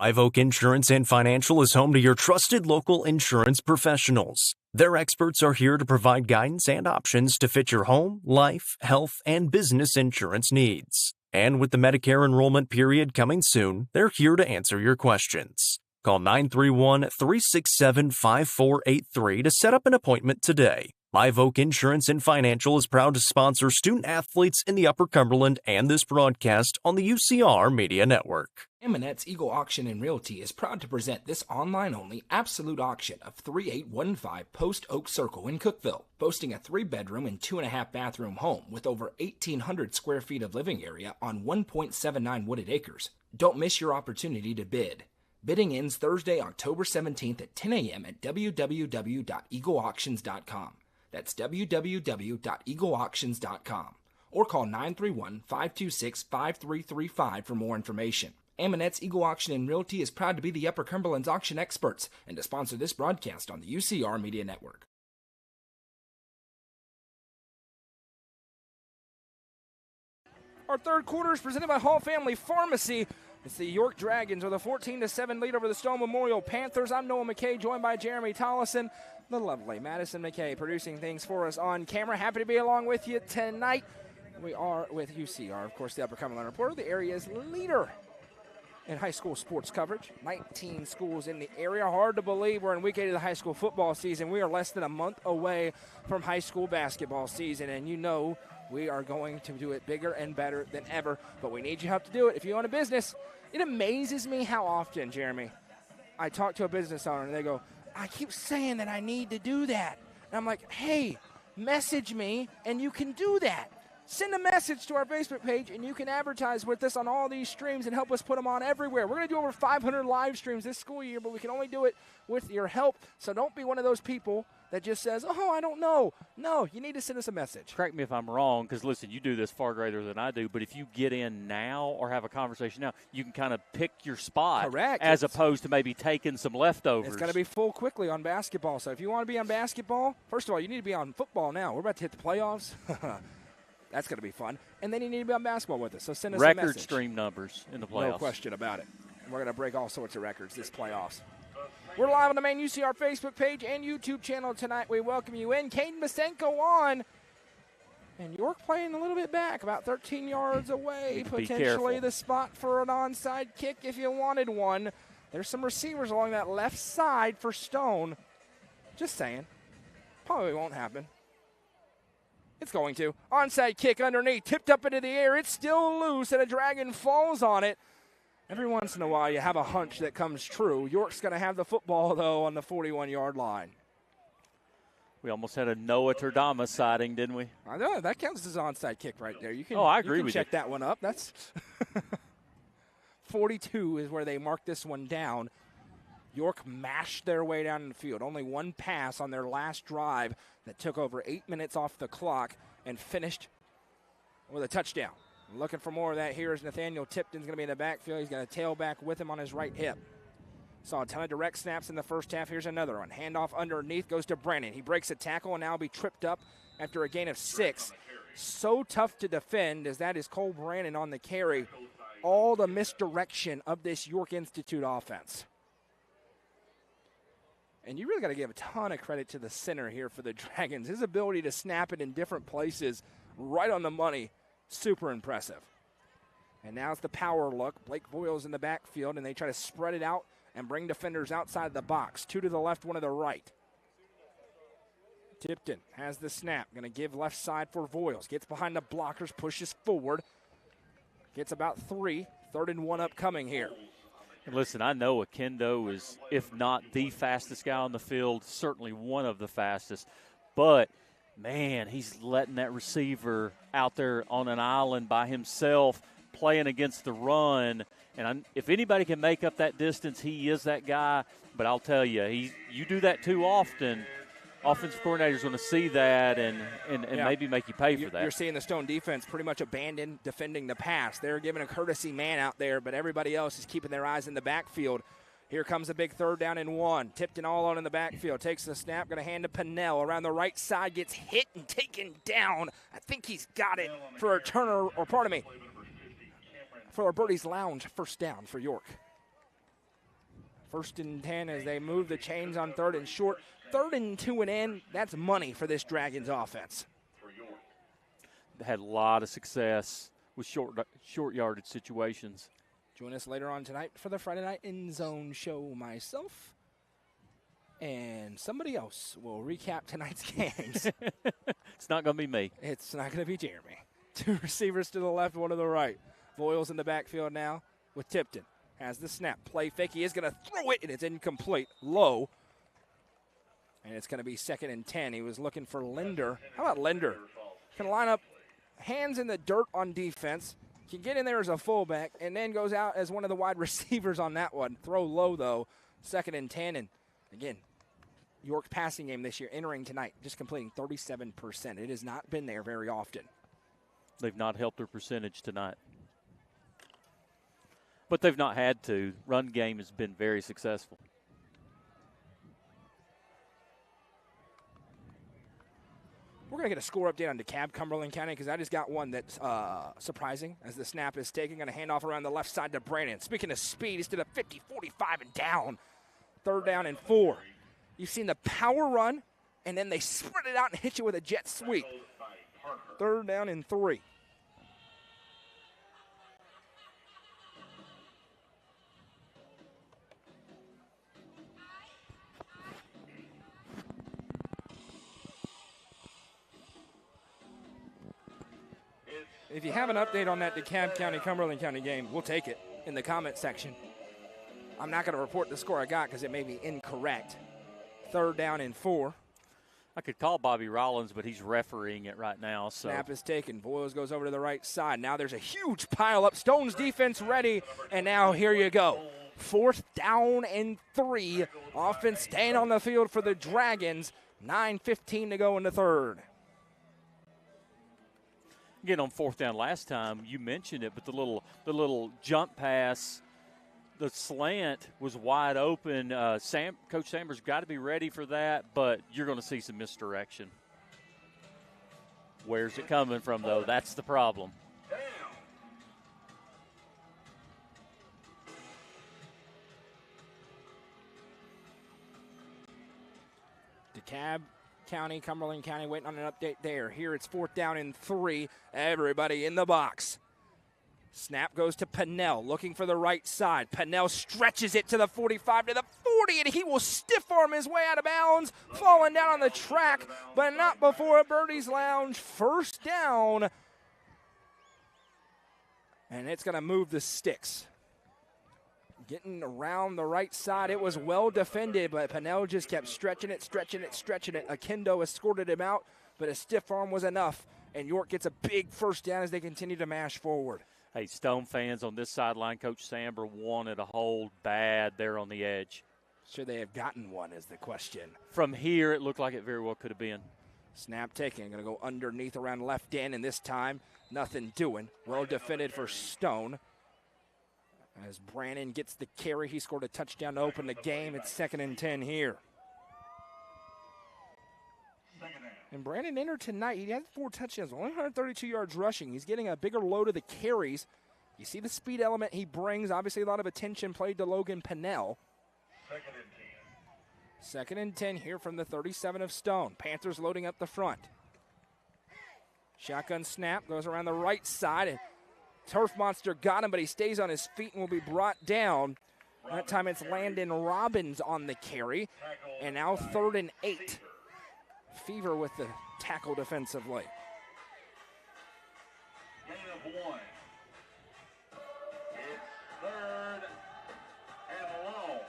Live Oak Insurance and Financial is home to your trusted local insurance professionals. Their experts are here to provide guidance and options to fit your home, life, health, and business insurance needs. And with the Medicare enrollment period coming soon, they're here to answer your questions. Call 931-367-5483 to set up an appointment today. Live Oak Insurance and Financial is proud to sponsor student athletes in the Upper Cumberland and this broadcast on the UCR Media Network. Amonette's Eagle Auction and Realty is proud to present this online-only absolute auction of 3815 Post Oak Circle in Cookeville, boasting a 3-bedroom and 2.5-bathroom home with over 1,800 square feet of living area on 1.79 wooded acres. Don't miss your opportunity to bid. Bidding ends Thursday, October 17th at 10 a.m. at www.eagleauctions.com. That's www.eagleauctions.com. Or call 931-526-5335 for more information. Amonette's Eagle Auction and Realty is proud to be the Upper Cumberland's auction experts and to sponsor this broadcast on the UCR Media Network. Our third quarter is presented by Hall Family Pharmacy. It's the York Dragons with a 14-7 lead over the Stone Memorial Panthers. I'm Noah McKay, joined by Jeremy Tollison. The lovely Madison McKay producing things for us on camera. Happy to be along with you tonight. We are with UCR, of course, the Upper Cumberland Reporter, the area's leader in high school sports coverage. 19 schools in the area. Hard to believe we're in week 8 of the high school football season. We are less than a month away from high school basketball season, and you know we are going to do it bigger and better than ever, but we need your help to do it. If you own a business, it amazes me how often, Jeremy, I talk to a business owner and they go, I keep saying that I need to do that. And I'm like, hey, message me and you can do that. Send a message to our Facebook page and you can advertise with us on all these streams and help us put them on everywhere. We're going to do over 500 live streams this school year, but we can only do it with your help. So don't be one of those people that just says, oh, I don't know. No, you need to send us a message. Correct me if I'm wrong, because, listen, you do this far greater than I do, but if you get in now or have a conversation now, you can kind of pick your spot. Correct. As opposed to maybe taking some leftovers. It's going to be full quickly on basketball. So if you want to be on basketball, first of all, you need to be on football now. We're about to hit the playoffs. That's going to be fun. And then you need to be on basketball with us. So send us a message. Record stream numbers in the playoffs. No question about it. We're going to break all sorts of records this playoffs. We're live on the main UCR Facebook page and YouTube channel tonight. We welcome you in. Caden Masenko on. And York playing a little bit back, about 13 yards away. Potentially the spot for an onside kick if you wanted one. There's some receivers along that left side for Stone. Just saying. Probably won't happen. It's going to. Onside kick underneath, tipped up into the air. It's still loose, and a Dragon falls on it. Every once in a while, you have a hunch that comes true. York's going to have the football, though, on the 41-yard line. We almost had a Noah Turdama sighting, didn't we? I know. That counts as an onside kick right there. You can, I agree with you. Check that one up. That's 42 is where they mark this one down. York mashed their way down in the field. Only one pass on their last drive that took over 8 minutes off the clock and finished with a touchdown. Looking for more of that here is Nathaniel Tipton's going to be in the backfield. He's got a tailback with him on his right hip. Saw a ton of direct snaps in the first half. Here's another one. Handoff underneath goes to Brennan. He breaks a tackle and now will be tripped up after a gain of 6. So tough to defend as that is Cole Brannon on the carry. All the misdirection of this York Institute offense. And you really got to give a ton of credit to the center here for the Dragons. His ability to snap it in different places, right on the money, super impressive. And now it's the power look. Blake Boyle's in the backfield, and they try to spread it out and bring defenders outside the box. 2 to the left, 1 to the right. Tipton has the snap. Going to give left side for Voiles. Gets behind the blockers, pushes forward. Gets about 3. 3rd and 1 upcoming here. And listen, I know Akendo is, if not the fastest guy on the field, certainly one of the fastest. But, man, he's letting that receiver out there on an island by himself, playing against the run. And if anybody can make up that distance, he is that guy. But I'll tell you, you do that too often, offensive coordinator's going to see that and maybe make you pay for that. You're seeing the Stone defense pretty much abandon defending the pass. They're giving a courtesy man out there, but everybody else is keeping their eyes in the backfield. Here comes a big 3rd down and 1. Tipton all on in the backfield. Takes the snap. Going to hand to Pennell. Around the right side. Gets hit and taken down. I think he's got it for a Turner, or pardon me, for a Birdies Lounge 1st down for York. 1st and 10 as they move the chains on 3rd and short. 3rd and 2 and in. That's money for this Dragons offense. They had a lot of success with short yardage situations. Join us later on tonight for the Friday Night End Zone show. Myself and somebody else will recap tonight's games. It's not going to be me. It's not going to be Jeremy. 2 receivers to the left, 1 to the right. Voiles in the backfield now with Tipton. Has the snap. Play fake. He is going to throw it, and it's incomplete. Low. And it's going to be 2nd and 10. He was looking for Linder. How about Linder? Can line up hands in the dirt on defense. Can get in there as a fullback, and then goes out as one of the wide receivers on that one. Throw low, though. 2nd and 10. And, again, York passing game this year, entering tonight, just completing 37%. It has not been there very often. They've not helped their percentage tonight. But they've not had to. Run game has been very successful. We're going to get a score update on DeKalb, Cumberland County, because I just got one that's surprising as the snap is taken. Going to hand off around the left side to Brandon. Speaking of speed, he's to the 50, 45, and down. 3rd down and 4. You've seen the power run, and then they spread it out and hit you with a jet sweep. 3rd down and 3. If you have an update on that DeKalb County, Cumberland County game, we'll take it in the comment section. I'm not going to report the score I got because it may be incorrect. 3rd down and 4. I could call Bobby Rollins, but he's refereeing it right now. So. Snap is taken. Voiles goes over to the right side. Now there's a huge pile up. Stone's defense ready, and now here you go. 4th down and 3. Offense staying on the field for the Dragons. 9:15 to go in the 3rd. Again, on 4th down last time, you mentioned it, but the little jump pass, the slant was wide open. Coach Samber's got to be ready for that, but you're going to see some misdirection. Where's it coming from, though? That's the problem. DeKalb County, Cumberland County waiting on an update there. Here it's 4th down and 3. Everybody in the box. Snap goes to Pennell, looking for the right side. Pennell stretches it to the 45, to the 40, and he will stiff arm his way out of bounds, falling down on the track, but not before a Birdies Lounge 1st down. And it's going to move the sticks. Getting around the right side. It was well defended, but Pennell just kept stretching it. Akendo escorted him out, but a stiff arm was enough, and York gets a big 1st down as they continue to mash forward. Hey, Stone fans on this sideline, Coach Samber wanted a hold bad there on the edge. Should they have gotten one is the question. From here, it looked like it very well could have been. Snap taken. Going to go underneath around left end, and this time, nothing doing. Well defended for Stone. As Brannon gets the carry, he scored a touchdown to open the game. It's 2nd and 10 here. And Brannon entered tonight. He had 4 touchdowns, only 132 yards rushing. He's getting a bigger load of the carries. You see the speed element he brings. Obviously, a lot of attention played to Logan Pennell. 2nd and 10 here from the 37 of Stone. Panthers loading up the front. Shotgun snap goes around the right side, and Turf Monster got him, but he stays on his feet and will be brought down. That time it's Landon Robbins on the carry. And now 3rd and 8. Fever with the tackle defensively. Gain of 1. It's 3rd and long.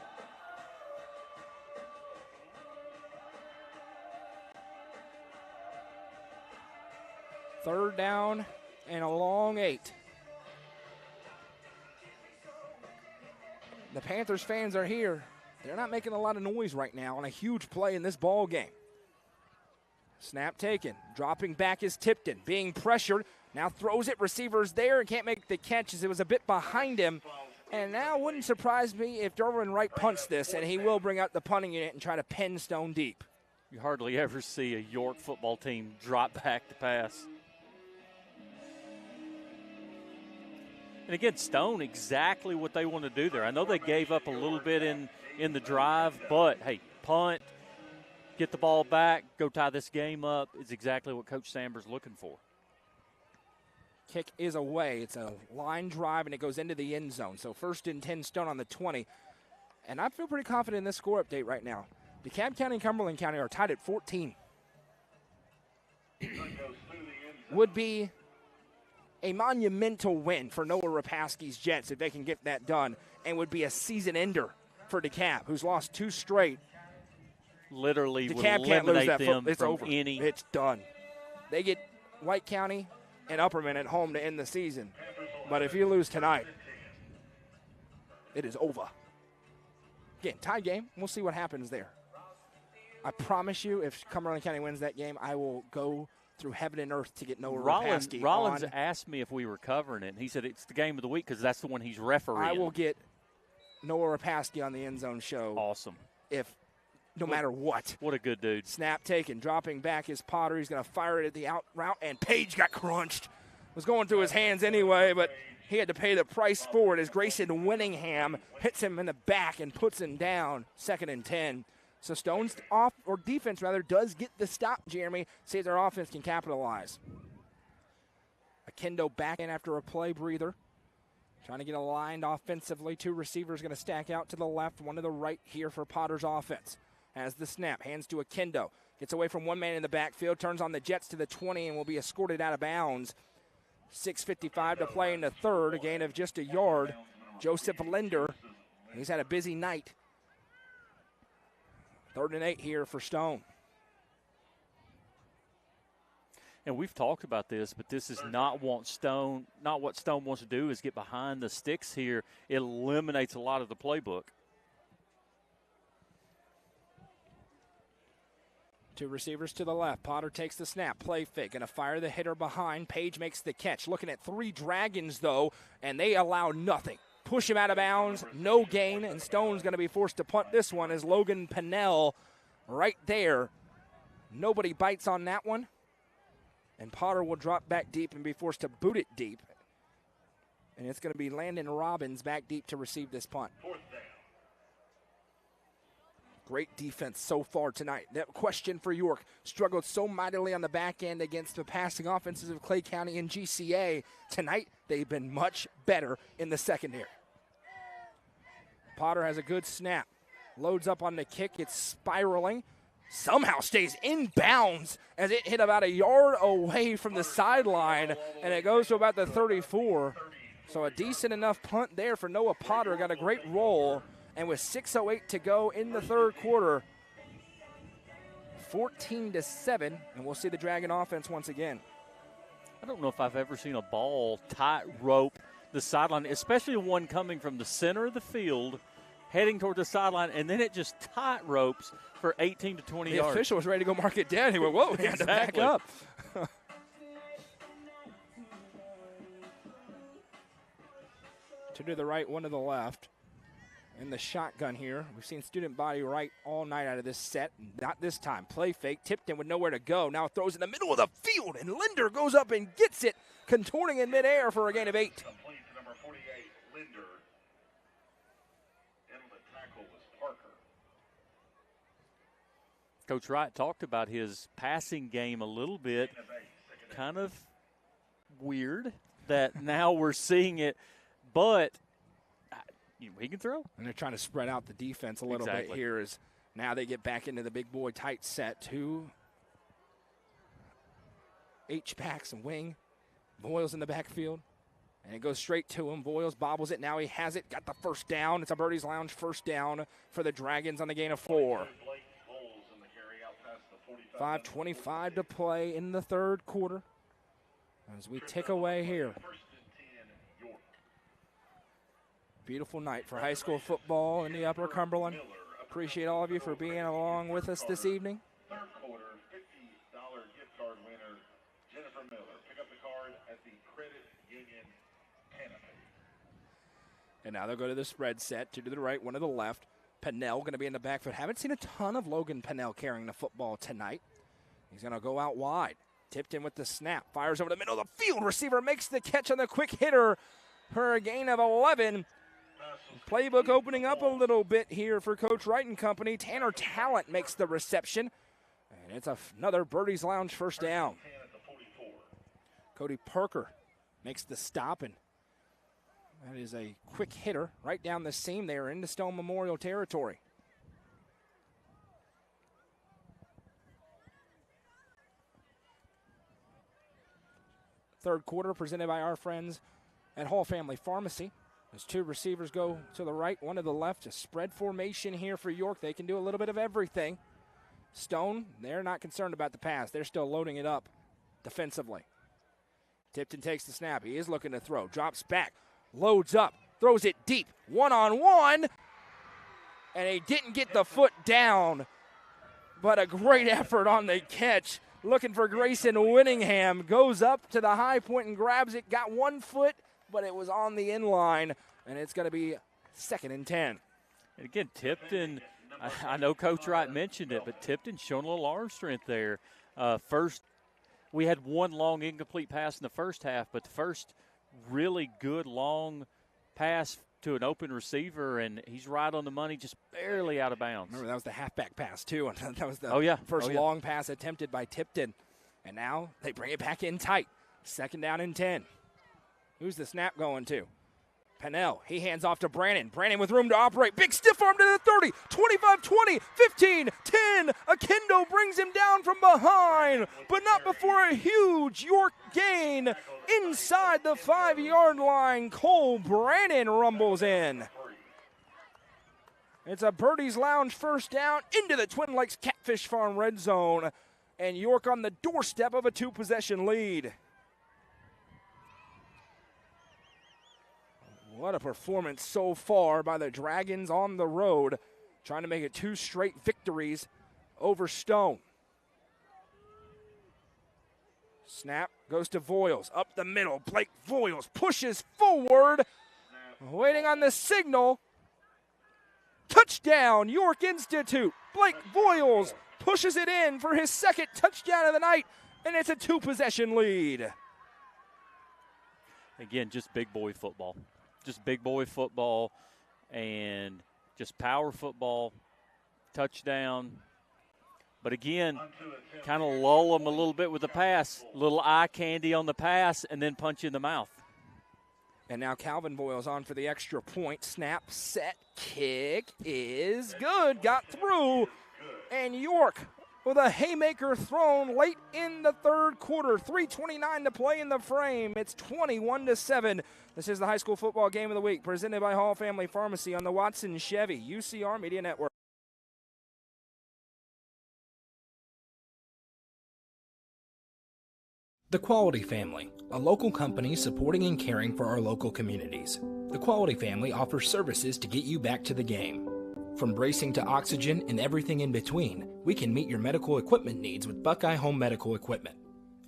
Third down and a long 8. The Panthers fans are here. They're not making a lot of noise right now on a huge play in this ball game. Snap taken. Dropping back is Tipton. Being pressured. Now throws it. Receivers there and can't make the catch as it was a bit behind him. And now it wouldn't surprise me if Derwin Wright punts this, and he will bring out the punting unit and try to pin Stone deep. You hardly ever see a York football team drop back to pass. And again, Stone, exactly what they want to do there. I know they gave up a little bit in the drive, but, hey, punt, get the ball back, go tie this game up is exactly what Coach Samber's looking for. Kick is away. It's a line drive, and it goes into the end zone. So 1st and 10, Stone on the 20. And I feel pretty confident in this score update right now. DeKalb County and Cumberland County are tied at 14. Would be a monumental win for Noah Rapaski's Jets if they can get that done, and would be a season ender for DeKalb, who's lost 2 straight. Literally DeKalb would can't lose eliminate that them it's from over. any. It's done. They get White County and Upperman at home to end the season. But if you lose tonight, it is over. Again, tie game. We'll see what happens there. I promise you, if Cumberland County wins that game, I will go through heaven and earth to get Noah Rapaski Rollins on. asked me if we were covering it, and he said it's the game of the week because that's the one he's refereeing. I will get Noah Rapaski on the End Zone show. Awesome. No matter what. What a good dude. Snap taken, dropping back is Potter. He's going to fire it at the out route, and Page got crunched. Was going through his hands anyway, but he had to pay the price for it as Grayson Winningham hits him in the back and puts him down. 2nd and 10. So Stone's defense does get the stop, Jeremy. Says our offense can capitalize. Akendo back in after a play breather. Trying to get aligned offensively. 2 receivers going to stack out to the left, 1 to the right here for Potter's offense. Has the snap, hands to Akendo. Gets away from 1 man in the backfield, turns on the Jets to the 20 and will be escorted out of bounds. 6:55 to play in the third, a gain of just a yard. Joseph Linder, he's had a busy night. 3rd and 8 here for Stone. And we've talked about this, but this is not what Stone wants to do is get behind the sticks here. It eliminates a lot of the playbook. 2 receivers to the left. Potter takes the snap. Play fake. Going to fire the hitter behind. Page makes the catch. Looking at 3 Dragons, though, and they allow nothing. Push him out of bounds. No gain, and Stone's going to be forced to punt this one as Logan Pennell right there. Nobody bites on that one. And Potter will drop back deep and be forced to boot it deep. And it's going to be Landon Robbins back deep to receive this punt. Great defense so far tonight. That question for York. Struggled so mightily on the back end against the passing offenses of Clay County and GCA. Tonight, they've been much better in the secondary. Potter has a good snap. Loads up on the kick. It's spiraling. Somehow stays in bounds as it hit about a yard away from the sideline, and it goes to about the 34. So a decent enough punt there for Noah Potter. Got a great roll. And with 6:08 to go in the third quarter, 14-7, and we'll see the Dragon offense once again. I don't know if I've ever seen a ball tight rope the sideline, especially one coming from the center of the field, heading toward the sideline, and then it just tight ropes for 18 to 20 yards. The official was ready to go mark it down. He went, whoa, he had to back up. 2 to the right, 1 to the left. In the shotgun here. We've seen student body right all night out of this set. Not this time. Play fake. Tipped in with nowhere to go. Now throws in the middle of the field, and Linder goes up and gets it, contorting in midair for a gain of 8. Complete to number 48, Linder. And the tackle was Parker. Coach Wright talked about his passing game a little bit. Kind of weird that now we're seeing it, but he can throw. And they're trying to spread out the defense a little bit here as now they get back into the big boy tight set. 2 H-backs and wing. Boyles in the backfield. And it goes straight to him. Boyles bobbles it. Now he has it. Got the first down. It's a Birdies Lounge first down for the Dragons on the gain of 4. 5:25 to play in the third quarter as we tick away here. Beautiful night for high school football in the Upper Cumberland. Appreciate all of you for being along with us this evening. Third quarter, $50 gift card winner, Jennifer Miller. Pick up the card at the Credit Union Canopy. And now they'll go to the spread set, 2 to the right, 1 to the left. Pennell going to be in the backfield. Haven't seen a ton of Logan Pennell carrying the football tonight. He's going to go out wide. Tipped in with the snap. Fires over the middle of the field. Receiver makes the catch on the quick hitter for a gain of 11. Playbook opening up a little bit here for Coach Wright and company. Tanner Talent makes the reception. And it's another Birdies Lounge first down. Cody Parker makes the stop, and that is a quick hitter right down the seam there into Stone Memorial territory. Third quarter presented by our friends at Hall Family Pharmacy. As 2 receivers go to the right, 1 to the left. A spread formation here for York. They can do a little bit of everything. Stone, they're not concerned about the pass. They're still loading it up defensively. Tipton takes the snap. He is looking to throw. Drops back. Loads up. Throws it deep. 1-on-1. And he didn't get the foot down. But a great effort on the catch. Looking for Grayson Winningham. Goes up to the high point and grabs it. Got 1 foot, but it was on the end line. And it's going to be 2nd and 10. And again, Tipton, I know Coach Wright mentioned it, but Tipton showing a little arm strength there. First, we had 1 long incomplete pass in the first half, but the first really good long pass to an open receiver, and he's right on the money, just barely out of bounds. Remember, that was the halfback pass, too. That was the first long pass attempted by Tipton. And now they bring it back in tight. 2nd down and 10. Who's the snap going to? Pennell, he hands off to Brannon. Brannon with room to operate. Big stiff arm to the 30, 25, 20, 15, 10. Akendo brings him down from behind, but not before a huge York gain inside the 5-yard line. Cole Brannon rumbles in. It's a Birdies Lounge first down into the Twin Lakes Catfish Farm red zone, and York on the doorstep of a 2-possession lead. What a performance so far by the Dragons on the road, trying to make it 2 straight victories over Stone. Snap goes to Voiles, up the middle. Blake Voiles pushes forward, waiting on the signal. Touchdown, York Institute. Blake Voiles pushes it in for his 2nd touchdown of the night, and it's a 2-possession lead. Again, just big boy football. Just big boy football and just power football, touchdown. But again, kind of lull them a little bit with the pass, little eye candy on the pass, and then punch you in the mouth. And now Calvin Voiles on for the extra point. Snap, set, kick is good. Got through. And York with a haymaker thrown late in the 3rd quarter. 3:29 to play in the frame. It's 21-7. This is the high school football game of the week, presented by Hall Family Pharmacy on the Watson Chevy UCR Media Network. The Quality Family, a local company supporting and caring for our local communities. The Quality Family offers services to get you back to the game. From bracing to oxygen and everything in between, we can meet your medical equipment needs with Buckeye Home Medical Equipment.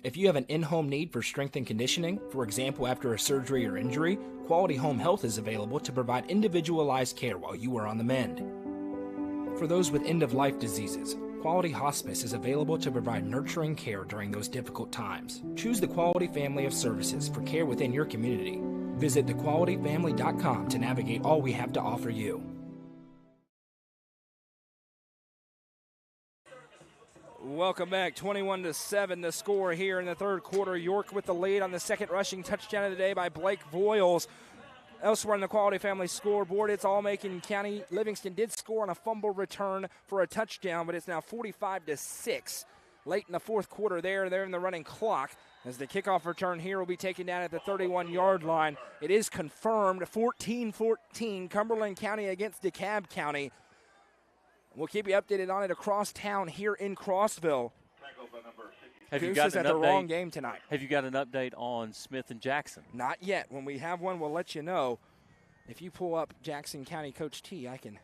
If you have an in-home need for strength and conditioning, for example after a surgery or injury, Quality Home Health is available to provide individualized care while you are on the mend. For those with end-of-life diseases, Quality Hospice is available to provide nurturing care during those difficult times. Choose the Quality family of services for care within your community. Visit thequalityfamily.com to navigate all we have to offer you. Welcome back. 21-7 the score here in the 3rd quarter. York with the lead on the 2nd rushing touchdown of the day by Blake Voiles. Elsewhere in the Quality Family scoreboard, it's All-Macon County. Livingston did score on a fumble return for a touchdown, but it's now 45-6. Late in the 4th quarter they're in the running clock, as the kickoff return here will be taken down at the 31-yard line. It is confirmed 14-14, Cumberland County against DeKalb County. We'll keep you updated on it across town here in Crossville. Have you Goose got is an at the update? wrong game tonight. Have you got an update on Smith and Jackson? Not yet. When we have one, we'll let you know. If you pull up Jackson County Coach T, I can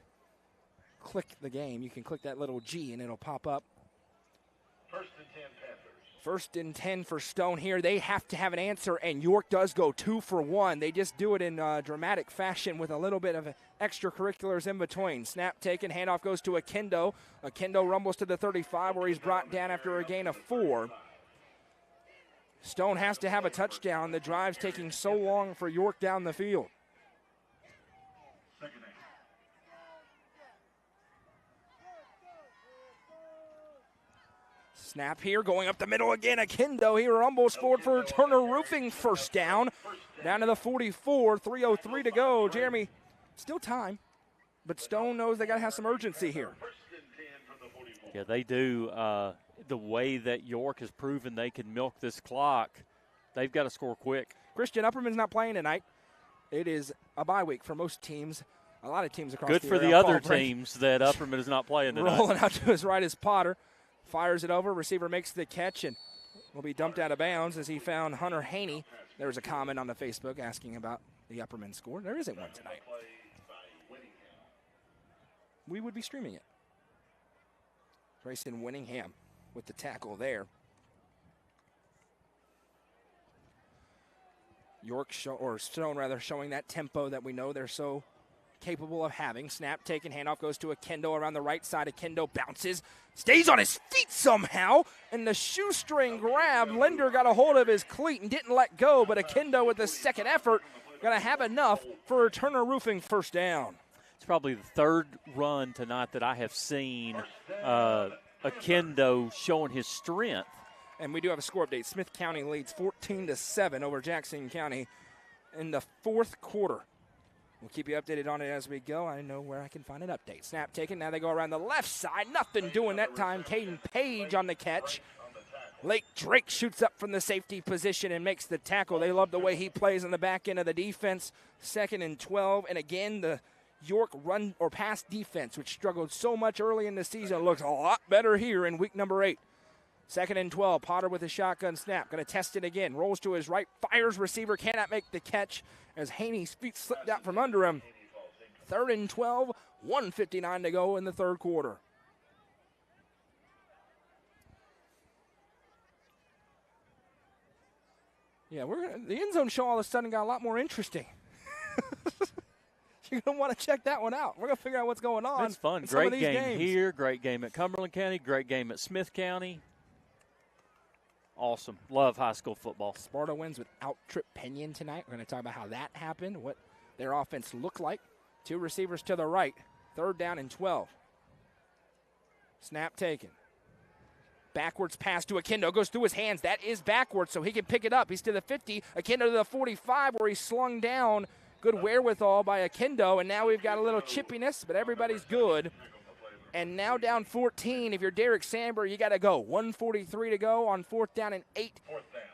click the game. You can click that little G, and it'll pop up. 1st and 10 Panthers. First and 10 for Stone here. They have to have an answer, and York does go 2 for 1. They just do it in dramatic fashion with a little bit of extracurriculars in between. Snap taken, handoff goes to Akendo. Akendo rumbles to the 35 where he's brought down after a gain of 4. Stone has to have a touchdown. The drive's taking so long for York down the field. Snap here, going up the middle again. Akendo here rumbles forward for Turner Roofing first down. Down to the 44, 3:03 to go. Jeremy, still time, but Stone knows they got to have some urgency here. Yeah, they do. The way that York has proven they can milk this clock, they've got to score quick. Christian Upperman's not playing tonight. It is a bye week for most teams. A lot of teams across Good the for area. the other teams that Upperman is not playing tonight. Rolling out to his right is Potter. Fires it over. Receiver makes the catch and will be dumped out of bounds as he found Hunter Haney. There was a comment on the Facebook asking about the Upperman score. There isn't one tonight. We would be streaming it. Grayson Winningham with the tackle there. York Stone showing that tempo that we know they're so capable of having. Snap taken, handoff goes to Akendo around the right side. Akendo bounces, stays on his feet somehow, and the shoestring grab. Linder got a hold of his cleat and didn't let go, but Akendo with the second effort going to have enough for a Turner Roofing first down. It's probably the third run tonight that I have seen Akendo showing his strength. And we do have a score update. Smith County leads 14-7 over Jackson County in the fourth quarter. We'll keep you updated on it as we go. I know where I can find an update. Snap taken. Now they go around the left side. Nothing doing that time. Caden Page on the catch. Lake Drake shoots up from the safety position and makes the tackle. They love the way he plays on the back end of the defense. 2nd and 12. And again, the York run or pass defense, which struggled so much early in the season, looks a lot better here in week number 8. 2nd and 12. Potter with a shotgun snap. Going to test it again. Rolls to his right. Fires receiver. Cannot make the catch as Haney's feet slipped out from under him. 3rd and 12. 1:59 to go in the third quarter. Yeah, the end zone show all of a sudden got a lot more interesting. You're going to want to check that one out. We're going to figure out what's going on. It's fun. Great game here. Great game at Cumberland County. Great game at Smith County. Awesome. Love high school football. Sparta wins without Trip Pinion tonight. We're going to talk about how that happened, what their offense looked like. 2 receivers to the right. 3rd down and 12. Snap taken. Backwards pass to Akendo. Goes through his hands. That is backwards, so he can pick it up. He's to the 50. Akendo to the 45 where he's slung down. Good wherewithal by Akendo, and now we've got a little chippiness, but everybody's good. And now down 14. If you're Derek Sandberg, you got to go. 1:43 to go on 4th down and 8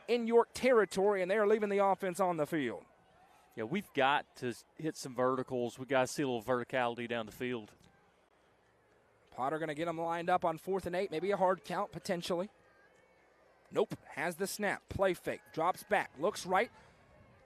in York territory, and they're leaving the offense on the field. Yeah, we've got to hit some verticals. We've got to see a little verticality down the field. Potter going to get them lined up on 4th and 8. Maybe a hard count, potentially. Nope. Has the snap. Play fake. Drops back. Looks right.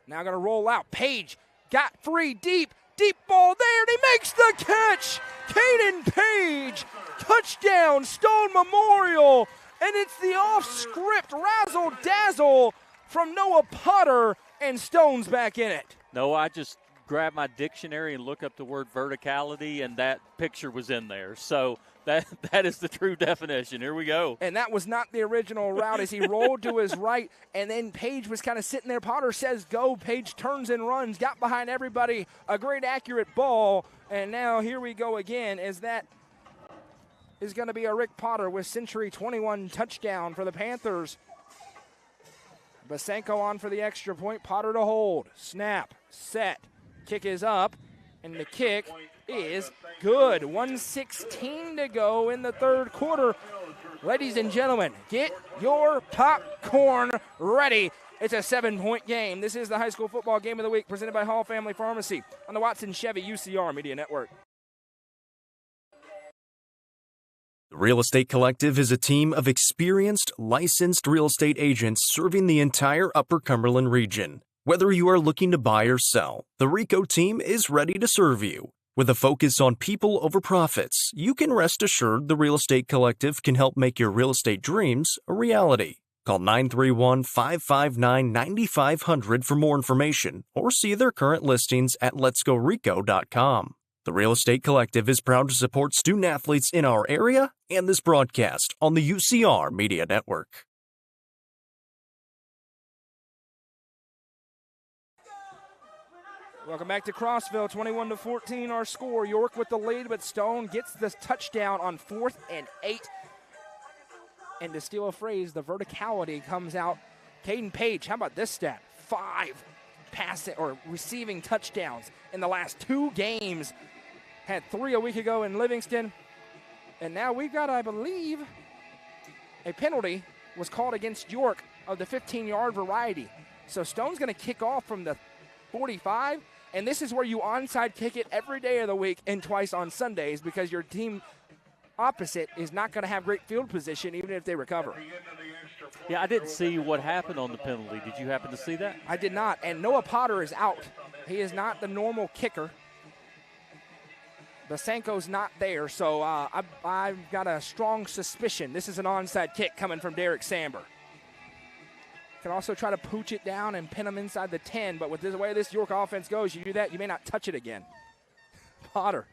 Now going to roll out. Page got free deep. Deep ball there, and he makes the catch. Caden Page, touchdown, Stone Memorial, and it's the off-script razzle-dazzle from Noah Potter, and Stone's back in it. No, I just grabbed my dictionary and looked up the word verticality, and that picture was in there. So that is the true definition. Here we go. And that was not the original route as he rolled to his right, and then Page was kind of sitting there. Potter says go. Page turns and runs, got behind everybody. A great accurate ball, and now here we go again as that is going to be a Rick Potter with Century 21 touchdown for the Panthers. Basenko on for the extra point. Potter to hold. Snap. Set. Kick is up, and the kick is good. 1:16 to go in the third quarter. Ladies and gentlemen, get your popcorn ready. It's a 7-point game. This is the high school football game of the week presented by Hall Family Pharmacy on the Watson Chevy UCR Media Network. The Real Estate Collective is a team of experienced, licensed real estate agents serving the entire Upper Cumberland region. Whether you are looking to buy or sell, the RICO team is ready to serve you. With a focus on people over profits, you can rest assured the Real Estate Collective can help make your real estate dreams a reality. Call 931-559-9500 for more information or see their current listings at letsgorico.com. The Real Estate Collective is proud to support student athletes in our area and this broadcast on the UCR Media Network. Welcome back to Crossville, 21-14 our score. York with the lead, but Stone gets this touchdown on 4th and 8. And to steal a phrase, the verticality comes out. Caden Page, how about this stat? 5 passing or receiving touchdowns in the last 2 games. Had 3 a week ago in Livingston. And now we've got, I believe, a penalty was called against York of the 15-yard variety. So Stone's going to kick off from the 45, and this is where you onside kick it every day of the week and twice on Sundays because your team opposite is not going to have great field position even if they recover. Yeah, I didn't see what happened on the penalty. Did you happen to see that? I did not, and Noah Potter is out. He is not the normal kicker. Basenko's not there, so I've got a strong suspicion this is an onside kick coming from Derek Samber. Can also try to pooch it down and pin them inside the 10, but with the way this York offense goes, you do that, you may not touch it again. Potter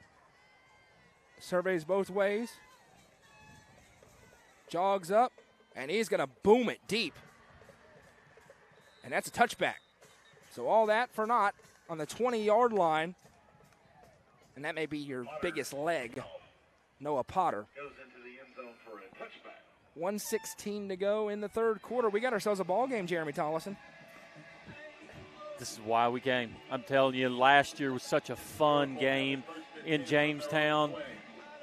surveys both ways, jogs up, and he's going to boom it deep. And that's a touchback. So all that for naught on the 20-yard line, and that may be your biggest leg, Noah Potter. 1:16 to go in the third quarter. We got ourselves a ball game, Jeremy Tollison. This is why we came. I'm telling you, last year was such a fun game in Jamestown.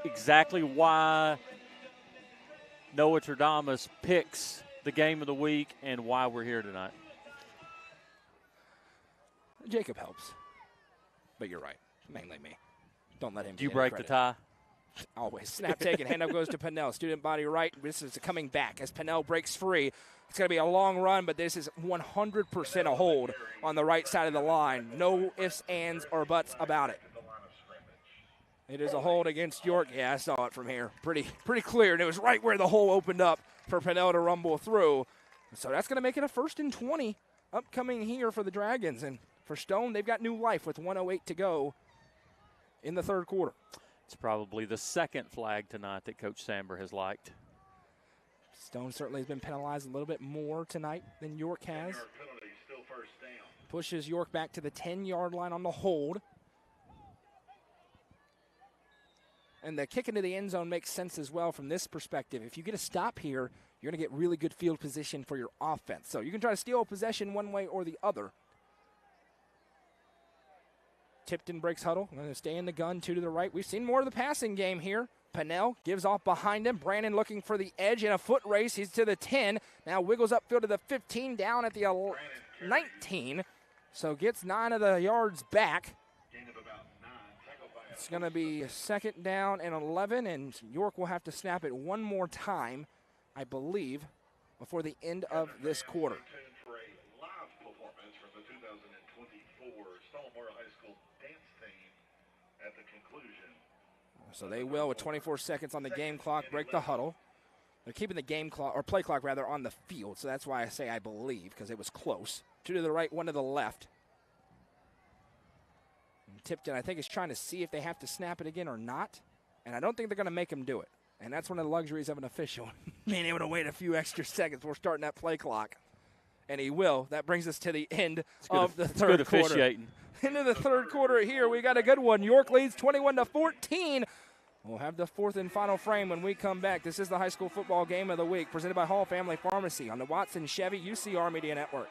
Exactly why Noah Tradamus picks the game of the week and why we're here tonight. Jacob helps, but you're right. Mainly me. Don't let him. Do you break the tie? Always. Snap taken. Handoff goes to Pennell. Student body right. This is coming back as Pennell breaks free. It's going to be a long run, but this is 100% a hold on the right side of the line. No ifs, ands, or buts about it. It is a hold against York. Yeah, I saw it from here. Pretty clear, and it was right where the hole opened up for Pennell to rumble through. So that's going to make it a 1st and 20 upcoming here for the Dragons. And for Stone, they've got new life with 1:08 to go in the third quarter. It's probably the second flag tonight that Coach Samber has liked. Stone certainly has been penalized a little bit more tonight than York has. Pushes York back to the 10-yard line on the hold. And the kick into the end zone makes sense as well from this perspective. If you get a stop here, you're going to get really good field position for your offense. So you can try to steal a possession one way or the other. Tipton breaks huddle. Going to stay in the gun, 2 to the right. We've seen more of the passing game here. Pennell gives off behind him. Brandon looking for the edge in a foot race. He's to the 10. Now wiggles upfield to the 15, down at the 19. So gets 9 of the yards back. It's going to be a 2nd down and 11, and York will have to snap it one more time, I believe, before the end of this quarter. So they will, with 24 seconds on the game clock, break the huddle. They're keeping the game clock, or play clock rather, on the field. So that's why I say I believe, because it was close. 2 to the right, 1 to the left. And Tipton, I think, is trying to see if they have to snap it again or not. And I don't think they're going to make him do it. And that's one of the luxuries of an official, being able to wait a few extra seconds before starting that play clock. And he will. That brings us to the end of the third quarter. Officiating. Into the third quarter here. We got a good one. York leads 21-14. We'll have the 4th and final frame when we come back. This is the high school football game of the week, presented by Hall Family Pharmacy on the Watson Chevy UCR Media Network.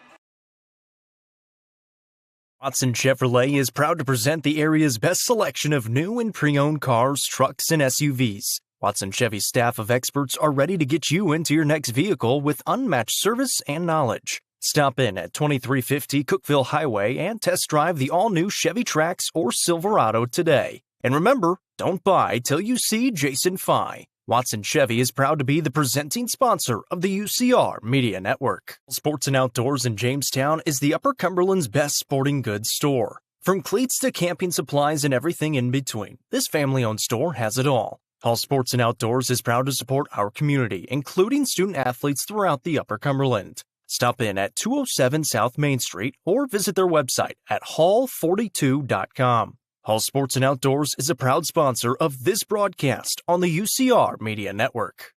Watson Chevrolet is proud to present the area's best selection of new and pre-owned cars, trucks, and SUVs. Watson Chevy's staff of experts are ready to get you into your next vehicle with unmatched service and knowledge. Stop in at 2350 Cookeville Highway and test drive the all-new Chevy Trax or Silverado today. And remember, don't buy till you see Jason Fye. Watson Chevy is proud to be the presenting sponsor of the UCR Media Network. Sports and Outdoors in Jamestown is the Upper Cumberland's best sporting goods store. From cleats to camping supplies and everything in between, this family-owned store has it all. Hall Sports and Outdoors is proud to support our community, including student athletes throughout the Upper Cumberland. Stop in at 207 South Main Street or visit their website at hall42.com. Hall Sports and Outdoors is a proud sponsor of this broadcast on the UCR Media Network.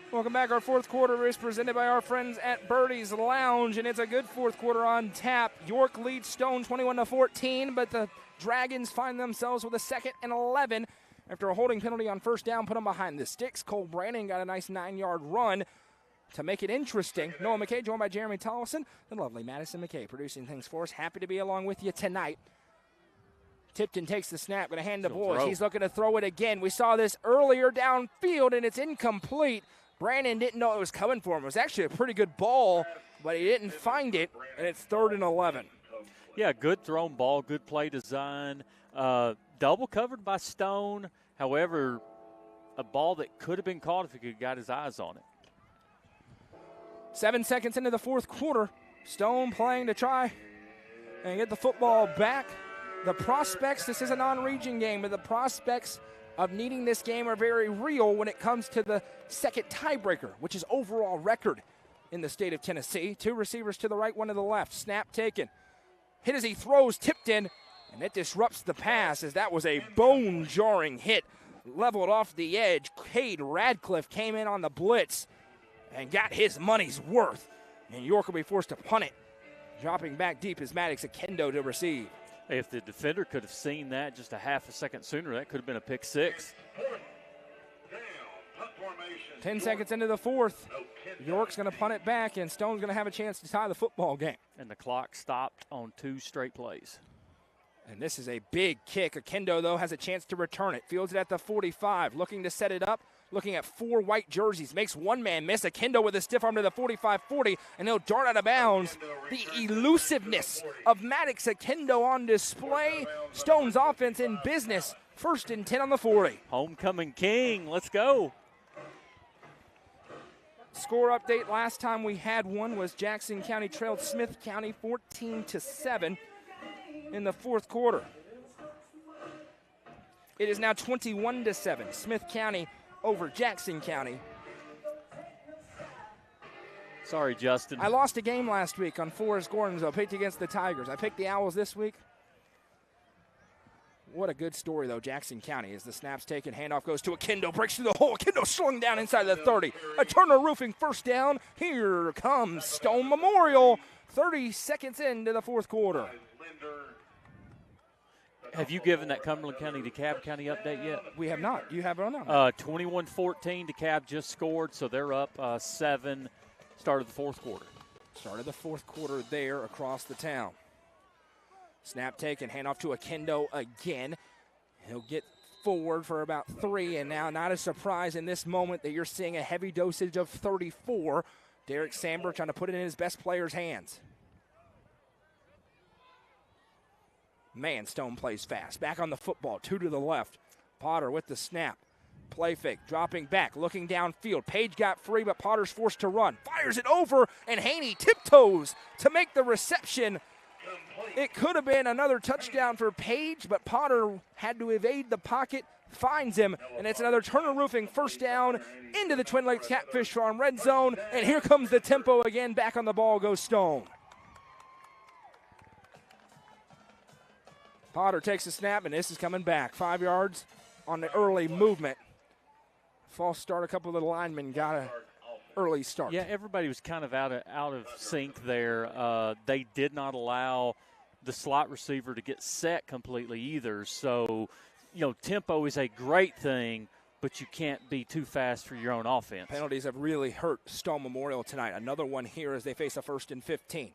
Welcome back. Our fourth quarter is presented by our friends at Birdies Lounge, and it's a good fourth quarter on tap. York leads Stone 21-14, but the Dragons find themselves with a 2nd and 11 after a holding penalty on first down put them behind the sticks. Cole Brannon got a nice 9-yard run to make it interesting. Noah McKay joined by Jeremy Tollison and lovely Madison McKay producing things for us. Happy to be along with you tonight. Tipton takes the snap, going to hand to Boyes. He's looking to throw it again. We saw this earlier downfield, and it's incomplete. Brandon didn't know it was coming for him. It was actually a pretty good ball, but he didn't find it, and it's 3rd and 11. Yeah, good thrown ball, good play design. Double covered by Stone. However, a ball that could have been caught if he could have got his eyes on it. 7 seconds into the fourth quarter. Stone playing to try and get the football back. The prospects, this is a non-region game, but the prospects of needing this game are very real when it comes to the second tiebreaker, which is overall record in the state of Tennessee. 2 receivers to the right, 1 to the left. Snap taken. Hit as he throws, tipped in, and it disrupts the pass as that was a bone-jarring hit. Leveled off the edge. Cade Radcliffe came in on the blitz and got his money's worth. And York will be forced to punt it. Dropping back deep is Maddox Akendo to receive. If the defender could have seen that just a half a second sooner, that could have been a pick 6. 10 seconds into the fourth. York's going to punt it back, and Stone's going to have a chance to tie the football game. And the clock stopped on 2 straight plays. And this is a big kick. Akendo, though, has a chance to return it. Fields it at the 45, looking to set it up. Looking at 4 white jerseys. Makes one man miss. Akendo with a stiff arm to the 45-40, and he'll dart out of bounds. The elusiveness of Maddox Akendo on display. Stone's offense in business. 1st and 10 on the 40. Homecoming king. Let's go. Score update. Last time we had one was Jackson County trailed Smith County 14-7 in the fourth quarter. It is now 21-7. Smith County over Jackson County. Sorry, Justin. I lost a game last week on Forrest Gordon's. I picked against the Tigers. I picked the Owls this week. What a good story, though, Jackson County. As the snap's taken, handoff goes to Akendo, breaks through the hole. Akendo slung down inside the 30. A Turner Roofing first down. Here comes Stone Memorial. 30 seconds into the fourth quarter. Have you given that Cumberland County DeKalb County update yet? We have not. You have it or not? 21-14. DeKalb just scored, so they're up 7. Start of the fourth quarter. Start of the fourth quarter there across the town. Snap taken, handoff to Akendo again. He'll get forward for about 3, and now not a surprise in this moment that you're seeing a heavy dosage of 34. Derek Samber trying to put it in his best player's hands. Man, Stone plays fast. Back on the football, 2 to the left. Potter with the snap. Play fake, dropping back, looking downfield. Page got free, but Potter's forced to run. Fires it over, and Haney tiptoes to make the reception. It could have been another touchdown for Page, but Potter had to evade the pocket, finds him, and it's another Turner Roofing first down into the Twin Lakes Catfish Farm red zone, and here comes the tempo again. Back on the ball goes Stone. Potter takes a snap, and this is coming back. 5 yards on the early movement. False start. A couple of the linemen got an early start. Yeah, everybody was kind of out of sync there. They did not allow the slot receiver to get set completely either. So, tempo is a great thing, but you can't be too fast for your own offense. Penalties have really hurt Stone Memorial tonight. Another one here as they face a 1st and 15.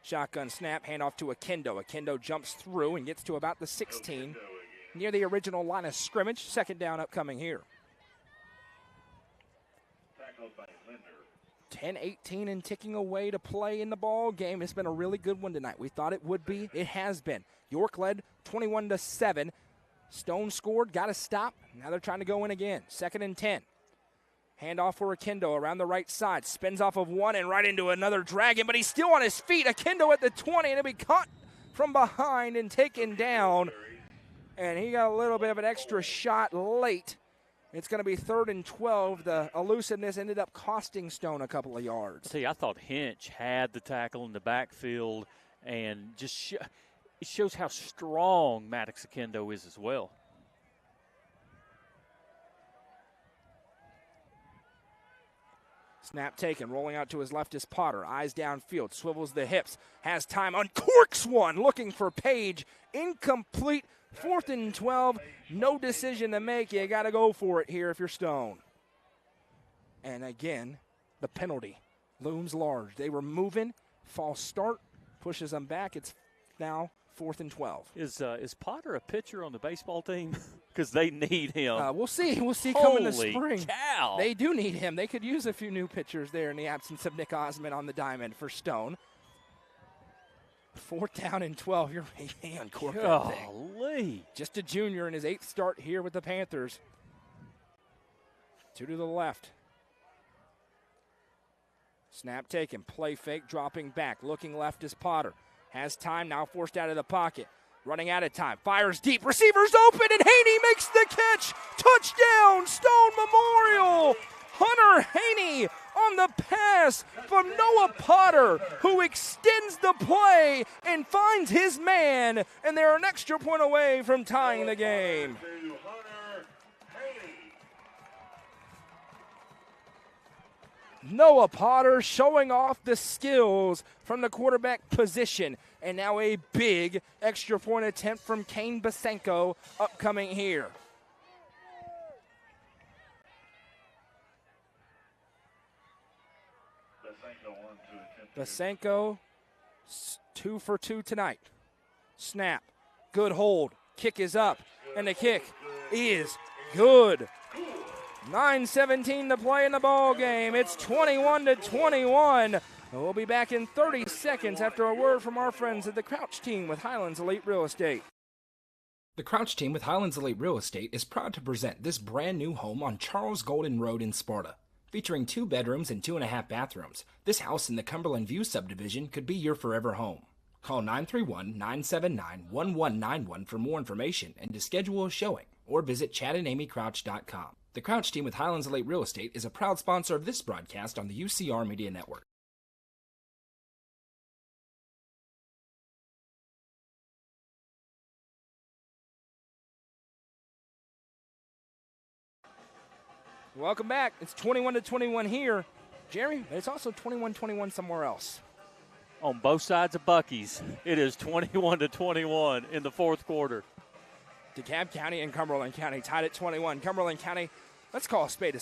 Shotgun snap, handoff to Akendo. Akendo jumps through and gets to about the 16, near the original line of scrimmage. 2nd down upcoming here. 10-18 and ticking away to play in the ball game. It's been a really good one tonight. We thought it would be. It has been. York led 21-7. Stone scored, got a stop. Now they're trying to go in again. 2nd and 10. Handoff for Akendo around the right side. Spins off of one and right into another Dragon, but he's still on his feet. Akendo at the 20, and it'll be caught from behind and taken down. And he got a little bit of an extra shot late. It's going to be 3rd and 12. The elusiveness ended up costing Stone a couple of yards. See, I thought Hinch had the tackle in the backfield, and just it shows how strong Maddox Akendo is as well. Snap taken, rolling out to his left is Potter. Eyes downfield, swivels the hips, has time, uncorks one, looking for Page. Incomplete, 4th and 12. No decision to make. You got to go for it here if you're Stone. And again, the penalty looms large. They were moving, false start, pushes them back. It's now 4th and 12. Is Potter a pitcher on the baseball team? Because they need him. We'll see. We'll see coming this Holy spring. cow. They do need him. They could use a few new pitchers there in the absence of Nick Osmond on the diamond for Stone. 4th down and 12. You're uncorked that thing. Golly. Just a junior in his 8th start here with the Panthers. 2 to the left. Snap taken. Play fake. Dropping back. Looking left is Potter. Has time. Now forced out of the pocket. Running out of time. Fires deep. Receivers open, and Haney makes the catch. Touchdown, Stone Memorial. Hunter Haney on the pass from Noah Potter, who extends the play and finds his man. And they're an extra point away from tying the game. Noah Potter showing off the skills from the quarterback position. And now a big extra point attempt from Kane Basenko upcoming here. Basenko, 2 for 2 tonight. Snap, good hold, kick is up, and the kick is good. 9:17 to play in the ball game. It's 21-21. We'll be back in 30 seconds after a word from our friends at the Crouch team with Highlands Elite Real Estate. The Crouch team with Highlands Elite Real Estate is proud to present this brand new home on Charles Golden Road in Sparta. Featuring 2 bedrooms and 2.5 bathrooms, this house in the Cumberland View subdivision could be your forever home. Call 931-979-1191 for more information and to schedule a showing, or visit chadandamycrouch.com. The Crouch team with Highlands Elite Real Estate is a proud sponsor of this broadcast on the UCR Media Network. Welcome back. It's 21-21 here, Jeremy, but it's also 21-21 somewhere else. On both sides of Buc-ee's, it is 21-21 in the 4th quarter. DeKalb County and Cumberland County tied at 21. Cumberland County, let's call a spade,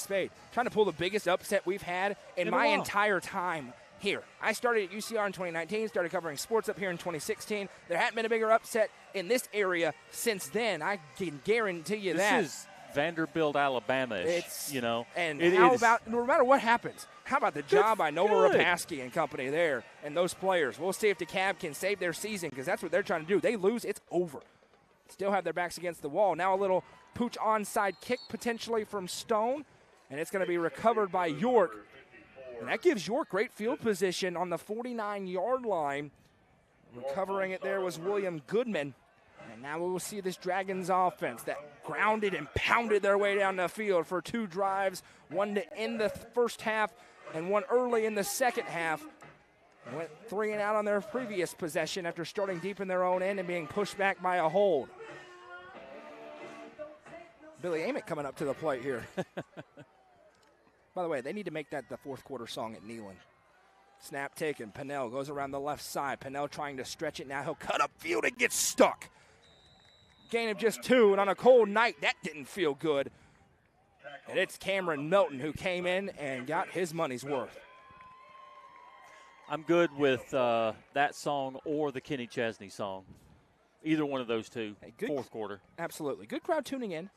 trying to pull the biggest upset we've had in my entire time here. I started at UCR in 2019, started covering sports up here in 2016. There hadn't been a bigger upset in this area since then. I can guarantee you that. This is Vanderbilt, Alabama-ish, And no matter what happens, how about the job by Noah Rapaski and company there and those players? We'll see if DeKalb can save their season because that's what they're trying to do. They lose, it's over. Still have their backs against the wall. Now a little pooch onside kick potentially from Stone, and it's going to be recovered by York. And that gives York great field position on the 49-yard line. Recovering it there was William Goodman. And now we will see this Dragons offense that grounded and pounded their way down the field for 2 drives, one to end the first half and one early in the second half. Went 3 and out on their previous possession after starting deep in their own end and being pushed back by a hold. Billy Amick coming up to the plate here. By the way, they need to make that the 4th quarter song at Neyland. Snap taken. Pennell goes around the left side. Pennell trying to stretch it. Now he'll cut upfield and get stuck. Gain of just 2, and on a cold night, that didn't feel good. And it's Cameron Milton who came in and got his money's worth. I'm good with that song or the Kenny Chesney song. Either one of those two, hey, good, 4th quarter. Absolutely. Good crowd tuning in.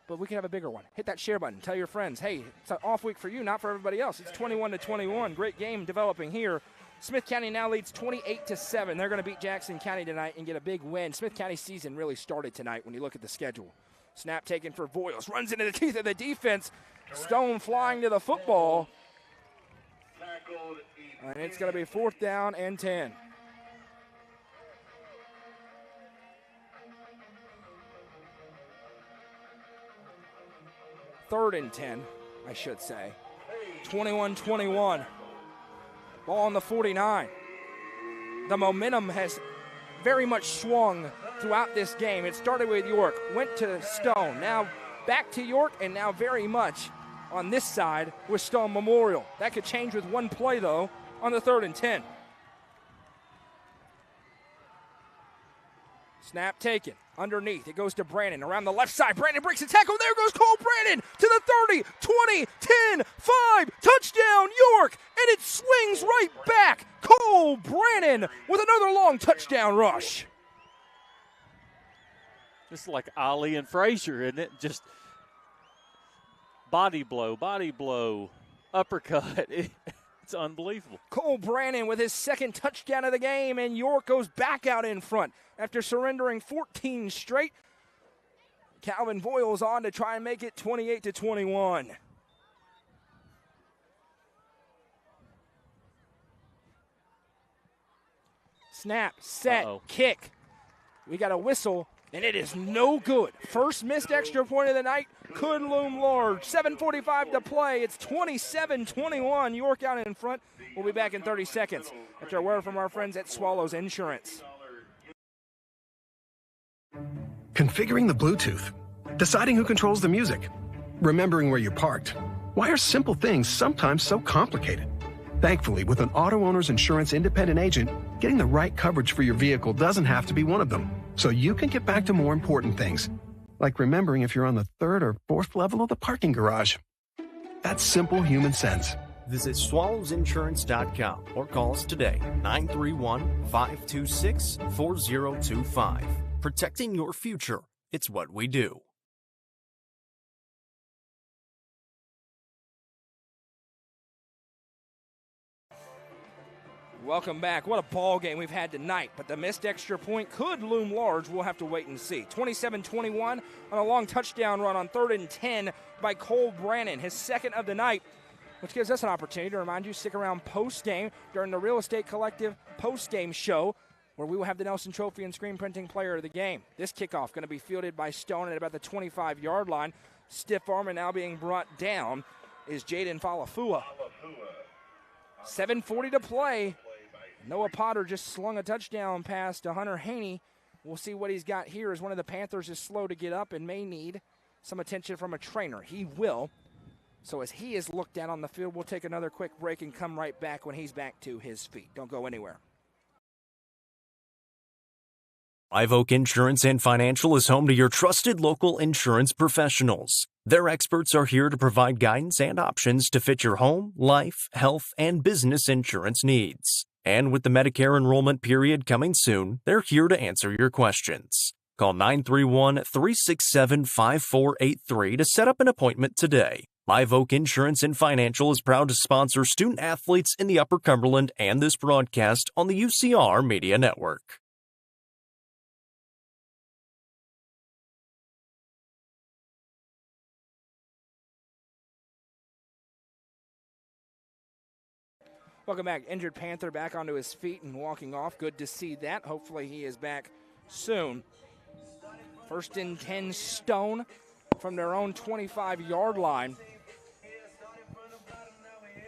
But we can have a bigger one. Hit that share button. Tell your friends, hey, it's an off week for you, not for everybody else. It's 21-21. Great game developing here. Smith County now leads 28-7. They're going to beat Jackson County tonight and get a big win. Smith County's season really started tonight when you look at the schedule. Snap taken for Voiles. Runs into the teeth of the defense. Stone flying to the football. And it's going to be 4th down and 10. 3rd and 10, I should say. 21-21. Ball on the 49. The momentum has very much swung throughout this game. It started with York, went to Stone, now back to York, and now very much on this side with Stone Memorial. That could change with one play, though, on the 3rd and 10. Snap taken. Underneath. It goes to Brandon. Around the left side. Brandon breaks a tackle. There goes Cole Brandon to the 30, 20, 10, 5. Touchdown, York. And it swings right back. Cole Brandon with another long touchdown rush. Just like Ali and Frazier, isn't it? Just body blow, uppercut. It's unbelievable. Cole Brandon with his 2nd touchdown of the game, and York goes back out in front after surrendering 14 straight. Calvin Voiles on to try and make it 28-21. Snap, set, kick. We got a whistle, and it is no good. First missed extra point of the night could loom large. 7:45 to play. It's 27-21. York out in front. We'll be back in 30 seconds after a word from our friends at Swallows Insurance. Configuring the Bluetooth, deciding who controls the music, remembering where you parked. Why are simple things sometimes so complicated? Thankfully, with an auto owner's insurance independent agent, getting the right coverage for your vehicle doesn't have to be one of them. So you can get back to more important things, like remembering if you're on the 3rd or 4th level of the parking garage. That's simple human sense. Visit swallowsinsurance.com or call us today, 931-526-4025. Protecting your future. It's what we do. Welcome back. What a ball game we've had tonight, but the missed extra point could loom large. We'll have to wait and see. 27-21 on a long touchdown run on 3rd and 10 by Cole Brandon, his 2nd of the night, which gives us an opportunity to remind you, stick around post-game during the Real Estate Collective post-game show, where we will have the Nelson Trophy and screen printing player of the game. This kickoff going to be fielded by Stone at about the 25-yard line. Stiff arm, and now being brought down is Jaden Falafua. 7:40 to play. Noah Potter just slung a touchdown pass to Hunter Haney. We'll see what he's got here, as one of the Panthers is slow to get up and may need some attention from a trainer. He will. So as he is looked at on the field, we'll take another quick break and come right back when he's back to his feet. Don't go anywhere. Live Oak Insurance and Financial is home to your trusted local insurance professionals. Their experts are here to provide guidance and options to fit your home, life, health, and business insurance needs. And with the Medicare enrollment period coming soon, they're here to answer your questions. Call 931-367-5483 to set up an appointment today. Live Oak Insurance and Financial is proud to sponsor student athletes in the Upper Cumberland and this broadcast on the UCR Media Network. Welcome back. Injured Panther back onto his feet and walking off. Good to see that. Hopefully he is back soon. 1st and 10 Stone from their own 25-yard line.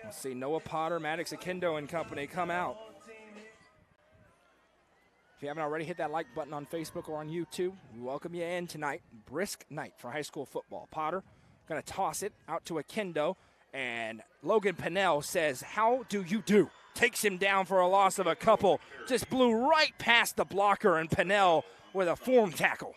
We'll see Noah Potter, Maddox Akindo and company come out. If you haven't already, hit that like button on Facebook or on YouTube. We welcome you in tonight. Brisk night for high school football. Potter going to toss it out to Akindo. And Logan Pinnell says, "How do you do?" Takes him down for a loss of a couple. Just blew right past the blocker, and Pinnell with a form tackle.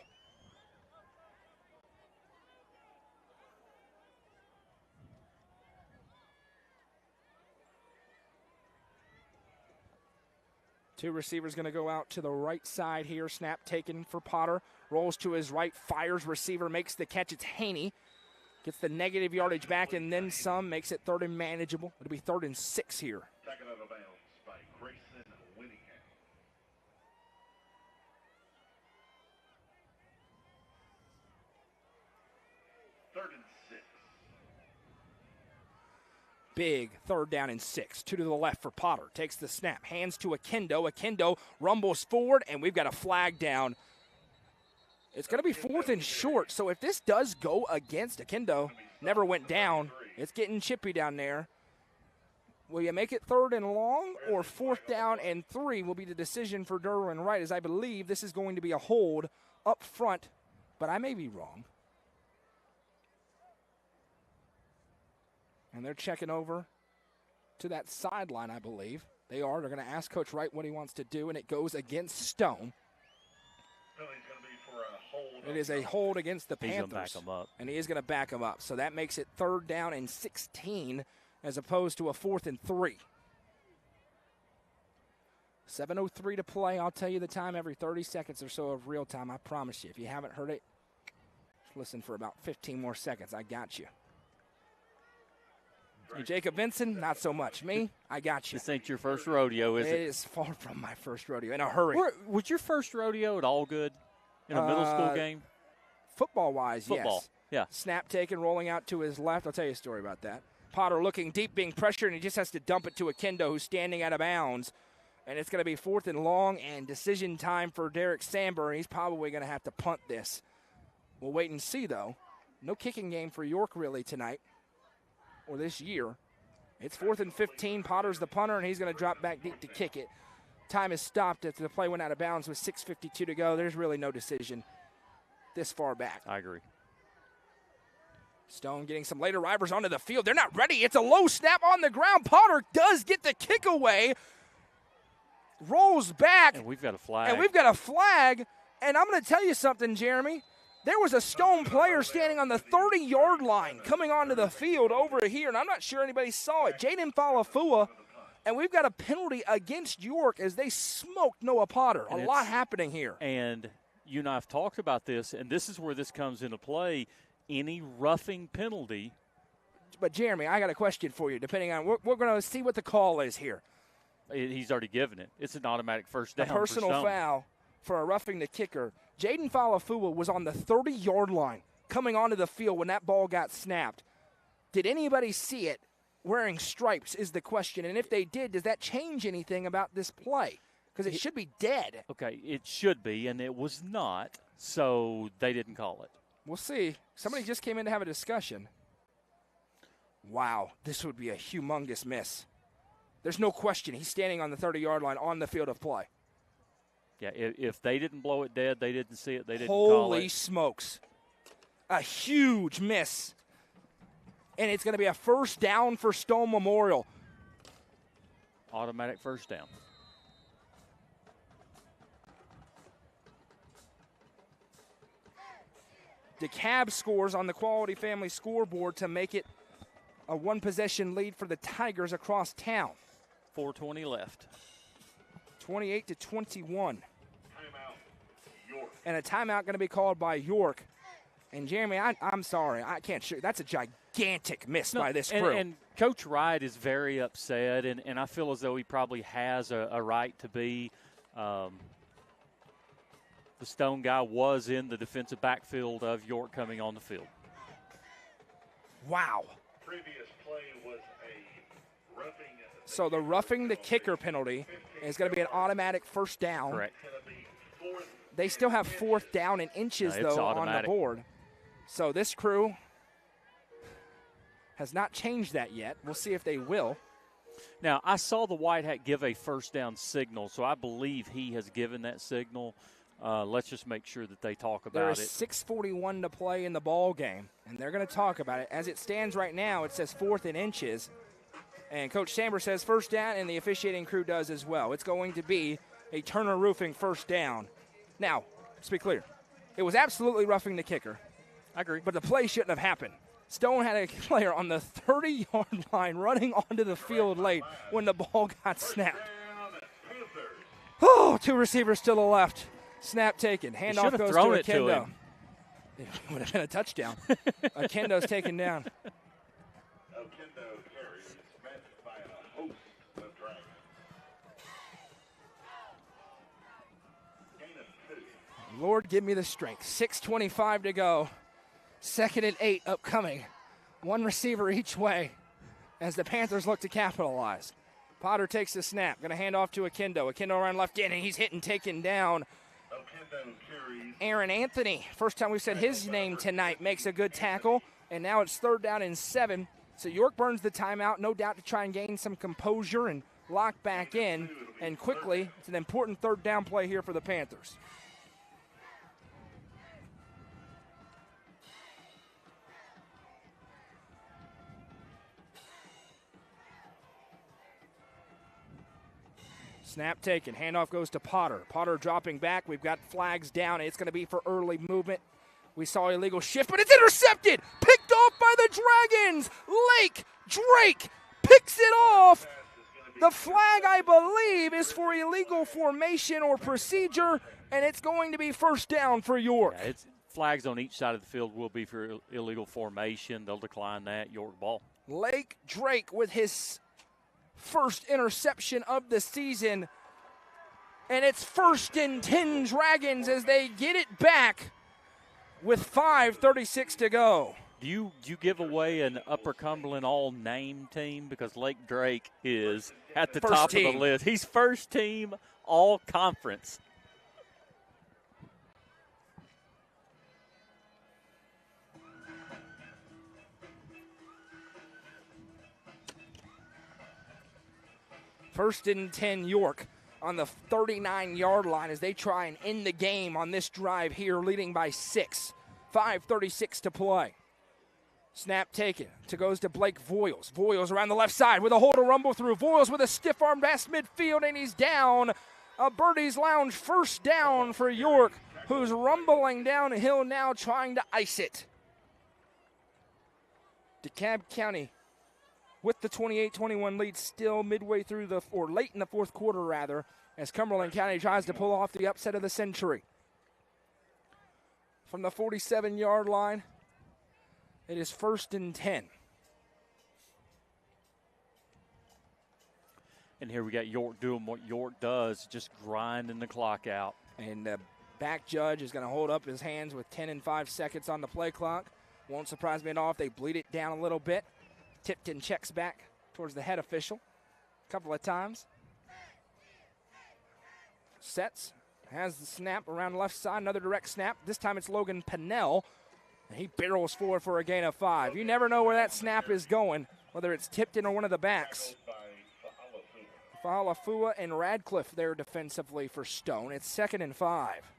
Two receivers going to go out to the right side here. Snap taken for Potter. Rolls to his right, fires, receiver makes the catch. It's Haney. Gets the negative yardage back and then some, makes it 3rd and manageable. It'll be 3rd and 6 here. Taken out of bounds by Grayson Winningham. 3rd and 6. Big 3rd down and 6. 2 to the left for Potter. Takes the snap, hands to Akindo. Akindo rumbles forward, and we've got a flag down. It's going to be 4th and short, so if this does go against Akindo, never went down. It's getting chippy down there. Will you make it 3rd and long, or 4th down and 3 will be the decision for Derwin Wright, as I believe this is going to be a hold up front, but I may be wrong. And they're checking over to that sideline, I believe. They are. They're going to ask Coach Wright what he wants to do, and it goes against Stone. It is a hold against the Panthers. He's going to back him up. And he is going to back him up. So that makes it 3rd down and 16 as opposed to a 4th and 3. 7:03 to play. I'll tell you the time every 30 seconds or so of real time. I promise you. If you haven't heard it, just listen for about 15 more seconds. I got you. You, Jacob Vinson, not so much. Me, I got you. This ain't your first rodeo, is it? It is far from my first rodeo. In a hurry. Was your first rodeo at all good in a middle school game? Football-wise, Football, yes. yeah. Snap taken, rolling out to his left. I'll tell you a story about that. Potter looking deep, being pressured, and he just has to dump it to Akendo, who's standing out of bounds. And it's going to be 4th and long, and decision time for Derek Samber. He's probably going to have to punt this. We'll wait and see, though. No kicking game for York, really, tonight. Or this year. It's 4th and 15. Potter's the punter, and he's going to drop back deep to kick it. Time is stopped after the play went out of bounds with 6:52 to go. There's really no decision this far back. I agree. Stone getting some late arrivers onto the field. They're not ready. It's a low snap on the ground. Potter does get the kick away. Rolls back. And we've got a flag. And I'm going to tell you something, Jeremy. There was a Stone player standing on the 30-yard line coming onto the field over here, and I'm not sure anybody saw it. Jaden Falafua, and we've got a penalty against York as they smoked Noah Potter. A lot happening here. And you and I have talked about this, and this is where this comes into play. Any roughing penalty. But, Jeremy, I got a question for you. Depending on – we're going to see what the call is here. He's already given it. It's an automatic first down. A personal foul for a roughing the kicker. Jaden Falafua was on the 30-yard line coming onto the field when that ball got snapped. Did anybody see it wearing stripes is the question. And if they did, does that change anything about this play? Because it should be dead. Okay, it should be, and it was not, so they didn't call it. We'll see. Somebody just came in to have a discussion. Wow, this would be a humongous miss. There's no question he's standing on the 30-yard line on the field of play. Yeah, if they didn't blow it dead, they didn't see it, they didn't call it. Holy smokes. A huge miss. And it's going to be a first down for Stone Memorial. Automatic first down. DeKalb scores on the Quality Family scoreboard to make it a one-possession lead for the Tigers across town. 4:20 left. 28-21. And a timeout going to be called by York. And, Jeremy, I'm sorry. I can't shoot. That's a gigantic miss by this crew. And Coach Wright is very upset, and I feel as though he probably has a right to be. The Stone guy was in the defensive backfield of York coming on the field. Wow. Previous play was a roughing. So the roughing the kicker penalty is going to be an automatic first down. Correct. They still have 4th down and inches, though, automatic on the board. So this crew has not changed that yet. We'll see if they will. Now, I saw the white hat give a first down signal, so I believe he has given that signal. Let's just make sure that they talk about it. There is 6:41 to play in the ball game, and they're going to talk about it. As it stands right now, it says 4th and inches. And Coach Samber says first down, and the officiating crew does as well. It's going to be a Turner Roofing first down. Now, let's be clear. It was absolutely roughing the kicker. I agree. But the play shouldn't have happened. Stone had a player on the 30-yard line running onto the field late when the ball got snapped. Oh, 2 receivers to the left. Snap taken. Handoff goes to Akendo. It would have been a touchdown. Akendo's taken down. Lord, give me the strength. 6:25 to go. 2nd and 8 upcoming. 1 receiver each way as the Panthers look to capitalize. Potter takes the snap. Going to hand off to Akendo. Akendo around left in, and he's hit and taken down. Aaron Anthony, first time we've said his name tonight, makes a good tackle and now it's 3rd down and 7. So York burns the timeout, no doubt to try and gain some composure and lock back in. And quickly, it's an important 3rd down play here for the Panthers. Snap taken, handoff goes to Potter. Potter dropping back, we've got flags down, and it's going to be for early movement. We saw illegal shift, but it's intercepted! Picked off by the Dragons! Lake Drake picks it off! The flag, I believe, is for illegal formation or procedure, and it's going to be 1st down for York. Yeah, it's flags on each side of the field will be for illegal formation. They'll decline that. York ball. Lake Drake with his first interception of the season, and it's 1st and 10 Dragons as they get it back with 5:36 to go. Do you give away an Upper Cumberland all-name team because Lake Drake is at the top of the list? He's 1st team all-conference. First and 10 York on the 39-yard line as they try and end the game on this drive here, leading by 6. 5:36 to play. Snap taken. Goes to Blake Voiles. Voiles around the left side with a hole to rumble through. Voiles with a stiff arm past midfield, and he's down. A Birdies Lounge 1st down for York, who's rumbling downhill now trying to ice it. DeKalb County with the 28-21 lead still midway through late in the 4th quarter rather, as Cumberland County tries to pull off the upset of the century. From the 47-yard line, it is 1st and 10. And here we got York doing what York does, just grinding the clock out. And the back judge is going to hold up his hands with 10 and 5 seconds on the play clock. Won't surprise me at all if they bleed it down a little bit. Tipton checks back towards the head official a couple of times. Sets, has the snap around the left side, another direct snap. This time it's Logan Pennell, and he barrels forward for a gain of 5. You never know where that snap is going, whether it's Tipton or one of the backs. Fa'alafua and Radcliffe there defensively for Stone. It's 2nd and 5.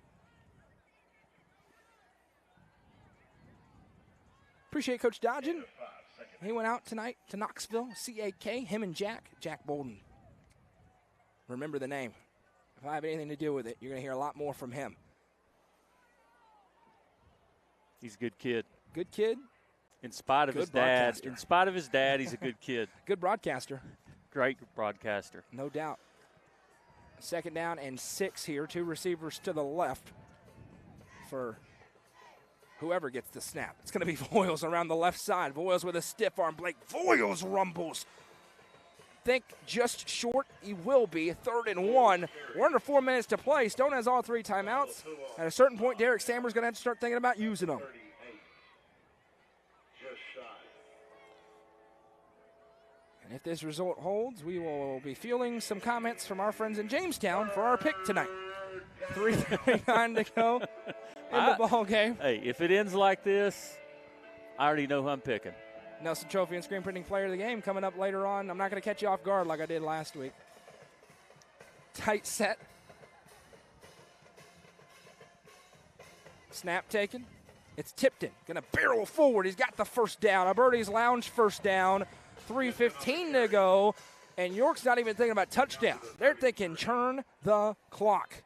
Appreciate Coach Dodgen. He went out tonight to Knoxville, CAK, him and Jack Bolden. Remember the name. If I have anything to do with it, you're going to hear a lot more from him. He's a good kid. Good kid. In spite of his dad, he's a good kid. Good broadcaster. Great broadcaster. No doubt. 2nd down and 6 here. 2 receivers to the left for whoever gets the snap. It's going to be Voiles around the left side. Voiles with a stiff arm. Blake Voiles rumbles. Think just short. He will be. 3rd and 1. We're under 4 minutes to play. Stone has all 3 timeouts. At a certain point, Derek Samber's going to have to start thinking about using them. And if this result holds, we will be fielding some comments from our friends in Jamestown for our pick tonight. 3:39 to go in the ball game. Hey, if it ends like this, I already know who I'm picking. Nelson Trophy and Screen Printing Player of the Game coming up later on. I'm not going to catch you off guard like I did last week. Tight set. Snap taken. It's Tipton. Going to barrel forward. He's got the 1st down. A Birdies Lounge 1st down. 3:15 to go. And York's not even thinking about touchdown. They're thinking churn the clock.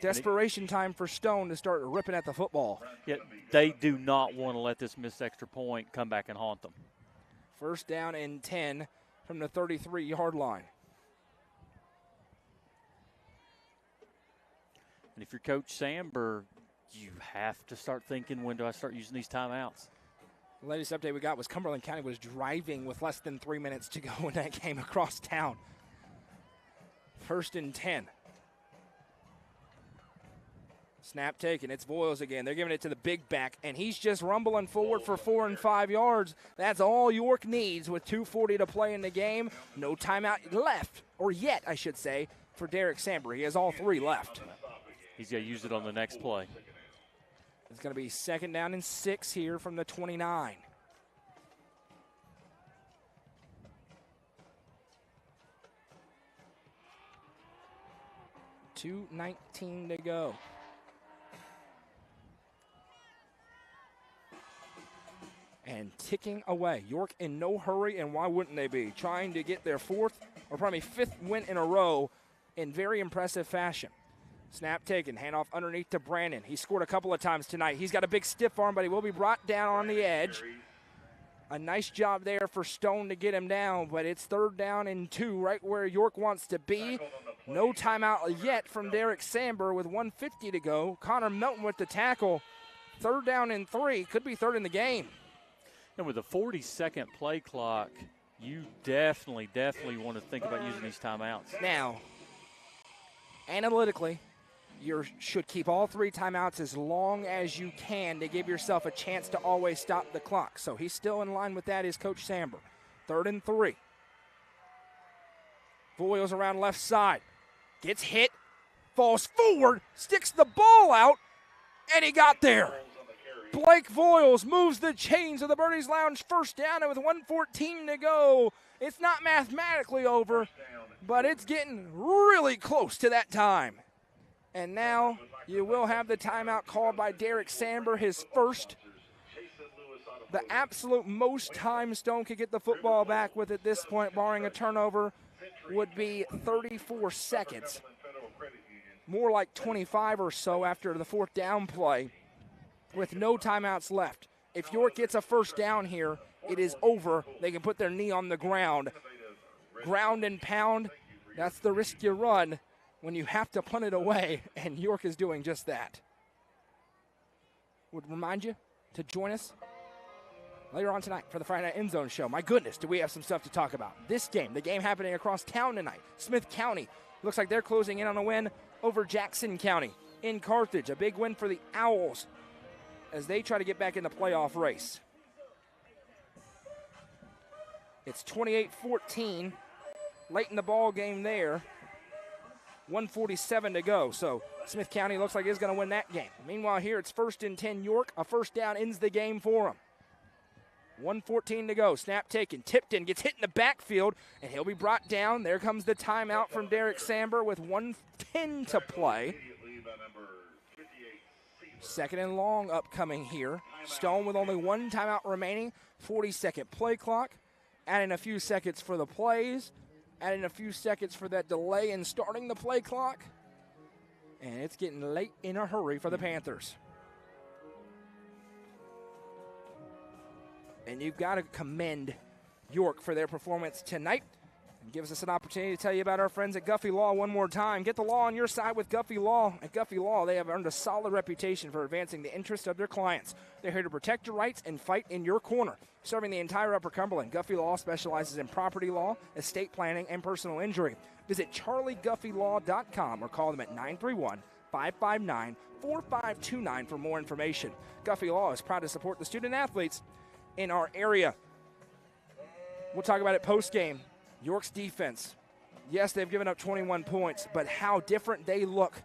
Desperation time for Stone to start ripping at the football. Yeah, they do not want to let this missed extra point come back and haunt them. 1st down and 10 from the 33-yard line. And if you're Coach Samber, you have to start thinking, when do I start using these timeouts? The latest update we got was Cumberland County was driving with less than 3 minutes to go in that game across town. 1st and 10. Snap taken. It's Voiles again. They're giving it to the big back, and he's just rumbling forward for 4 and 5 yards. That's all York needs with 2:40 to play in the game. No timeout left, or yet, I should say, for Derek Samber. He has all 3 left. He's going to use it on the next play. It's going to be 2nd down and 6 here from the 29. .2:19 to go. And ticking away. York in no hurry, and why wouldn't they be? Trying to get their 4th or probably 5th win in a row in very impressive fashion. Snap taken, handoff underneath to Brandon. He scored a couple of times tonight. He's got a big stiff arm, but he will be brought down on the edge. A nice job there for Stone to get him down, but it's 3rd down and 2, right where York wants to be. No timeout yet from Derek Samber with 1:50 to go. Connor Melton with the tackle. 3rd down and 3, could be 3rd in the game. And with a 40-second play clock, you definitely want to think about using these timeouts. Now, analytically, you should keep all 3 timeouts as long as you can to give yourself a chance to always stop the clock. So he's still in line with that, is Coach Samber. 3rd and 3. Voiles around left side. Gets hit, falls forward, sticks the ball out, and he got there. Blake Voiles moves the chains of the Birdies Lounge 1st down, and with 1:14 to go, it's not mathematically over, but it's getting really close to that time. And now you will have the timeout called by Derek Samber, his 1st. The absolute most time Stone could get the football back with at this point, barring a turnover, would be 34 seconds. More like 25 or so after the 4th down play, with no timeouts left. If York gets a 1st down here, it is over. They can put their knee on the ground. Ground and pound, that's the risk you run when you have to punt it away, and York is doing just that. Would remind you to join us later on tonight for the Friday Night End Zone show. My goodness, do we have some stuff to talk about. This game, the game happening across town tonight. Smith County looks like they're closing in on a win over Jackson County in Carthage. A big win for the Owls as they try to get back in the playoff race. It's 28-14, late in the ball game there. 1:47 to go, so Smith County looks like it's going to win that game. Meanwhile, here it's 1st and 10 York. A 1st down ends the game for them. 1:14 to go. Snap taken. Tipton gets hit in the backfield, and he'll be brought down. There comes the timeout from Derek Samber with 1:10 to play. 2nd and long upcoming here. Stone with only 1 timeout remaining. 40-second play clock. Adding a few seconds for the plays. Adding a few seconds for that delay in starting the play clock. And it's getting late in a hurry for the Panthers. And you've got to commend York for their performance tonight. And gives us an opportunity to tell you about our friends at Guffey Law one more time. Get the law on your side with Guffey Law. At Guffey Law, they have earned a solid reputation for advancing the interests of their clients. They're here to protect your rights and fight in your corner. Serving the entire Upper Cumberland, Guffey Law specializes in property law, estate planning, and personal injury. Visit charlieguffeylaw.com or call them at 931-559-4529 for more information. Guffey Law is proud to support the student athletes in our area. We'll talk about it post-game. York's defense, yes, they've given up 21 points, but how different they look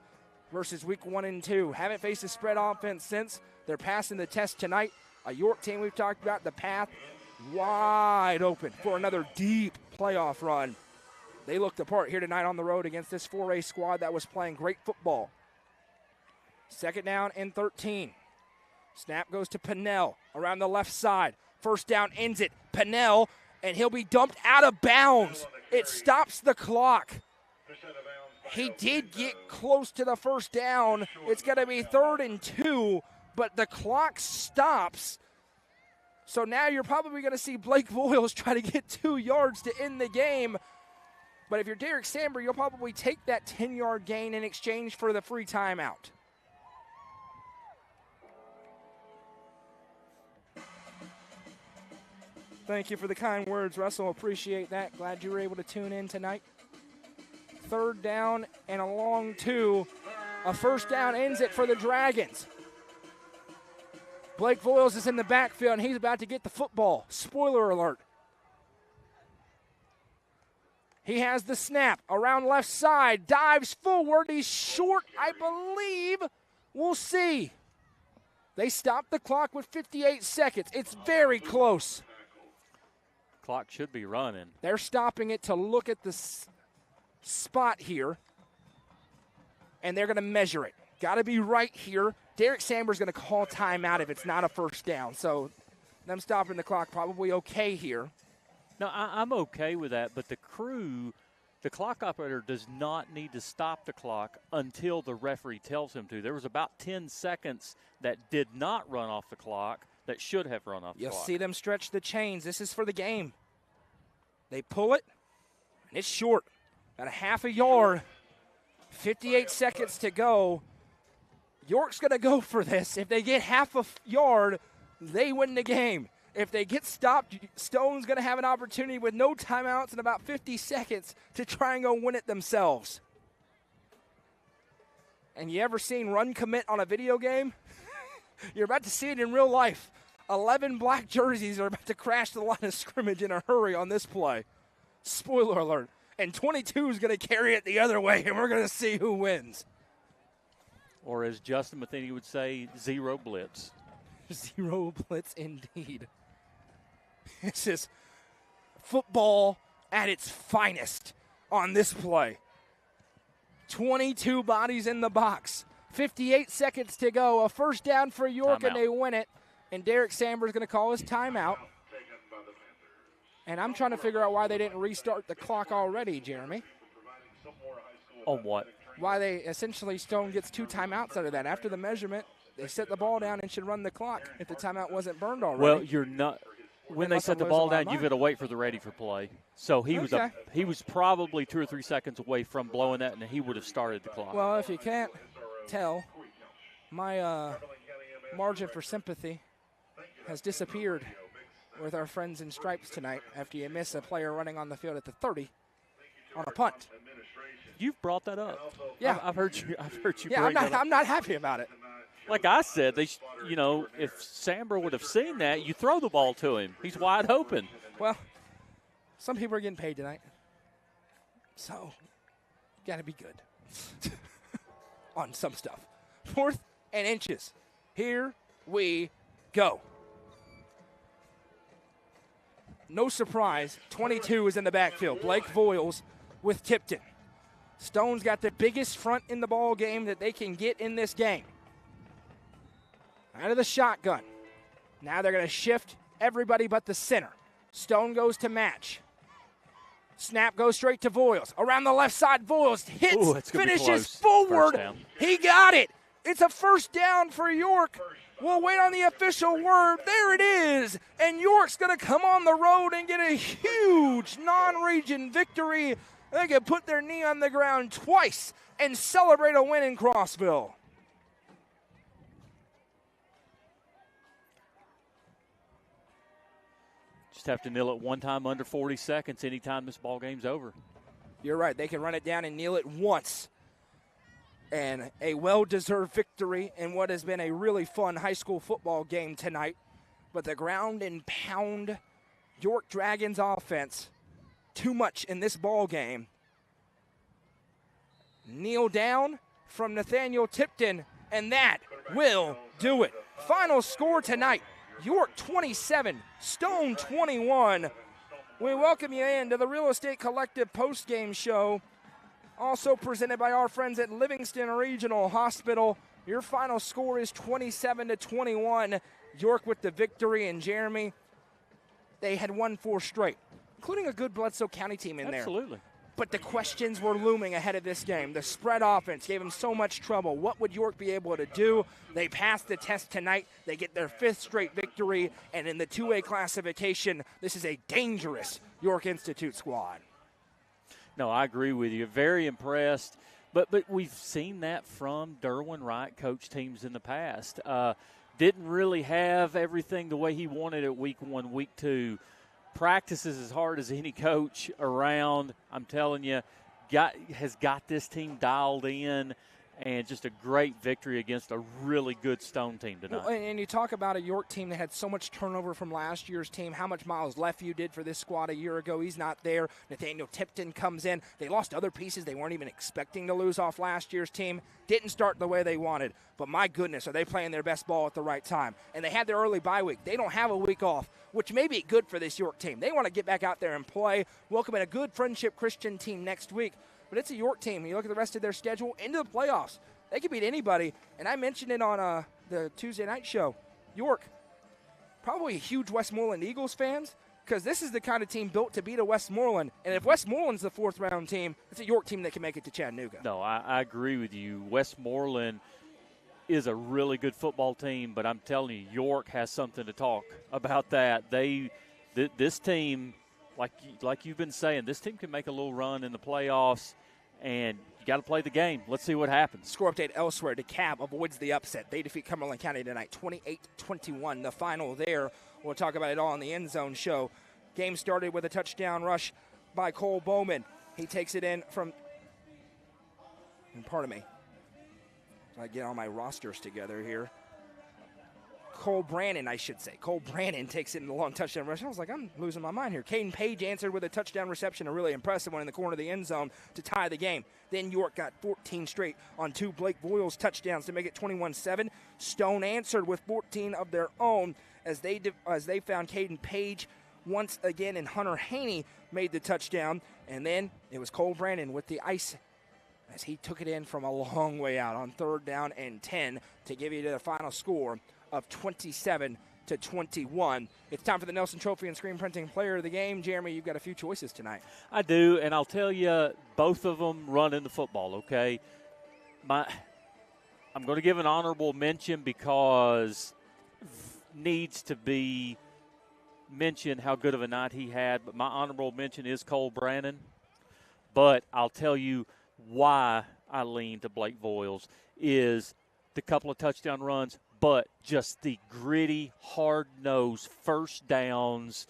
versus week 1 and 2. Haven't faced a spread offense since. They're passing the test tonight. A York team we've talked about, the path wide open for another deep playoff run. They looked the part here tonight on the road against this 4A squad that was playing great football. 2nd down and 13. Snap goes to Pennell around the left side. 1st down ends it. Pennell, and he'll be dumped out of bounds. It stops the clock. He did get close to the 1st down. It's going to be 3rd and 2, but the clock stops. So now you're probably going to see Blake Voiles try to get 2 yards to end the game. But if you're Derek Samber, you'll probably take that 10-yard gain in exchange for the free timeout. Thank you for the kind words, Russell. Appreciate that. Glad you were able to tune in tonight. 3rd down and a long 2. A 1st down ends it for the Dragons. Blake Voiles is in the backfield, and he's about to get the football. Spoiler alert. He has the snap around left side, dives forward. He's short, I believe. We'll see. They stopped the clock with 58 seconds. It's very close. Clock should be running. They're stopping it to look at the spot here, and they're going to measure it. Got to be right here. Derek Samber's going to call timeout if it's not a first down. So them stopping the clock probably okay here. No, I'm okay with that, but the crew, the clock operator does not need to stop the clock until the referee tells him to. There was about 10 seconds that did not run off the clock that should have run off the You'll clock. see them stretch the chains. This is for the game. They pull it, and it's short. About a half a yard. 58 seconds to go. York's going to go for this. If they get half a yard, they win the game. If they get stopped, Stone's going to have an opportunity with no timeouts and about 50 seconds to try and go win it themselves. And you ever seen run commit on a video game? You're about to see it in real life. 11 black jerseys are about to crash the line of scrimmage in a hurry on this play. Spoiler alert. And 22 is going to carry it the other way, and we're going to see who wins. Or as Justin Matheny would say, zero blitz. Zero blitz indeed. This is football at its finest on this play. 22 bodies in the box. 58 seconds to go. A first down for York, and they win it. And Derek Samber's going to call his timeout. And I'm trying to figure out why they didn't restart the clock already, Jeremy. On what? Why they essentially, Stone gets 2 timeouts out of that. After the measurement, they set the ball down and should run the clock if the timeout wasn't burned already. Well, you're not. When they set the ball down, you've got to wait for the ready for play. So he was probably 2 or 3 seconds away from blowing that, and he would have started the clock. Well, if you can't tell, my margin for sympathy has disappeared with our friends in stripes tonight after you miss a player running on the field at the 30 on a punt. You've brought that up. Yeah, I've heard you. Yeah, I'm not happy about it. Like I said, if Samber would have seen that, you throw the ball to him. He's wide open. Well, some people are getting paid tonight, so got to be good on some stuff. 4th and inches. Here we go. No surprise, 22 is in the backfield. Blake Voiles with Tipton. Stone's got the biggest front in the ball game that they can get in this game. Out of the shotgun. Now they're going to shift everybody but the center. Stone goes to match. Snap goes straight to Voiles. Around the left side, Voiles hits, finishes forward. He got it. It's a first down for York. We'll wait on the official word. There it is. And York's going to come on the road and get a huge non-region victory. They can put their knee on the ground twice and celebrate a win in Crossville. Just have to kneel it one time under 40 seconds anytime this ball game's over. You're right. They can run it down and kneel it once. And a well-deserved victory in what has been a really fun high school football game tonight. But the ground and pound York Dragons offense, too much in this ball game. Kneel down from Nathaniel Tipton, and that will do it. Final score tonight, York 27, Stone 21. We welcome you into the Real Estate Collective postgame show, also presented by our friends at Livingston Regional Hospital. Your final score is 27-21. York with the victory, and Jeremy, they had won 4 straight, including a good Bledsoe County team in there. Absolutely. But the questions were looming ahead of this game. The spread offense gave them so much trouble. What would York be able to do? They passed the test tonight. They get their 5th straight victory. And in the 2A classification, this is a dangerous York Institute squad. No, I agree with you. Very impressed. But we've seen that from Derwin Wright coach teams in the past. Didn't really have everything the way he wanted it week 1, week 2. Practices as hard as any coach around. I'm telling you, has got this team dialed in. and just a great victory against a really good Stone team tonight. Well, and you talk about a York team that had so much turnover from last year's team, how much Miles Lefew did for this squad a year ago. He's not there. Nathaniel Tipton comes in. They lost other pieces they weren't even expecting to lose off last year's team. Didn't start the way they wanted. But my goodness, are they playing their best ball at the right time. And they had their early bye week. They don't have a week off, which may be good for this York team. They want to get back out there and play, welcome in a good Friendship Christian team next week. But it's a York team. You look at the rest of their schedule, into the playoffs. They can beat anybody. And I mentioned it on the Tuesday night show. York, probably huge Westmoreland Eagles fans, because this is the kind of team built to beat a Westmoreland. And if Westmoreland's the fourth-round team, it's a York team that can make it to Chattanooga. No, I agree with you. Westmoreland is a really good football team, but I'm telling you, York has something to talk about that. This team, like you've been saying, this team can make a little run in the playoffs, and you got to play the game. Let's see what happens. Score update elsewhere. DeKalb avoids the upset. They defeat Cumberland County tonight, 28-21. The final there. We'll talk about it all on the End Zone show. Game started with a touchdown rush by Cole Bowman. He takes it in from, pardon me, I get all my rosters together here. Cole Brannon, I should say. Cole Brannon takes it in the long touchdown rush. I was like, I'm losing my mind here. Caden Page answered with a touchdown reception, a really impressive one in the corner of the end zone to tie the game. Then York got 14 straight on 2 Blake Boyles touchdowns to make it 21-7. Stone answered with 14 of their own as they found Caden Page once again, and Hunter Haney made the touchdown. And then it was Cole Brannon with the ice as he took it in from a long way out on 3rd down and 10 to give you the final score of 27-21. It's time for the Nelson Trophy and Screen Printing Player of the Game. Jeremy, you've got a few choices tonight. I do, and I'll tell you, both of them run in the football, okay? I'm going to give an honorable mention because needs to be mentioned how good of a night he had, but my honorable mention is Cole Brannon. But I'll tell you why I lean to Blake Boyles is the couple of touchdown runs, but just the gritty, hard-nosed first downs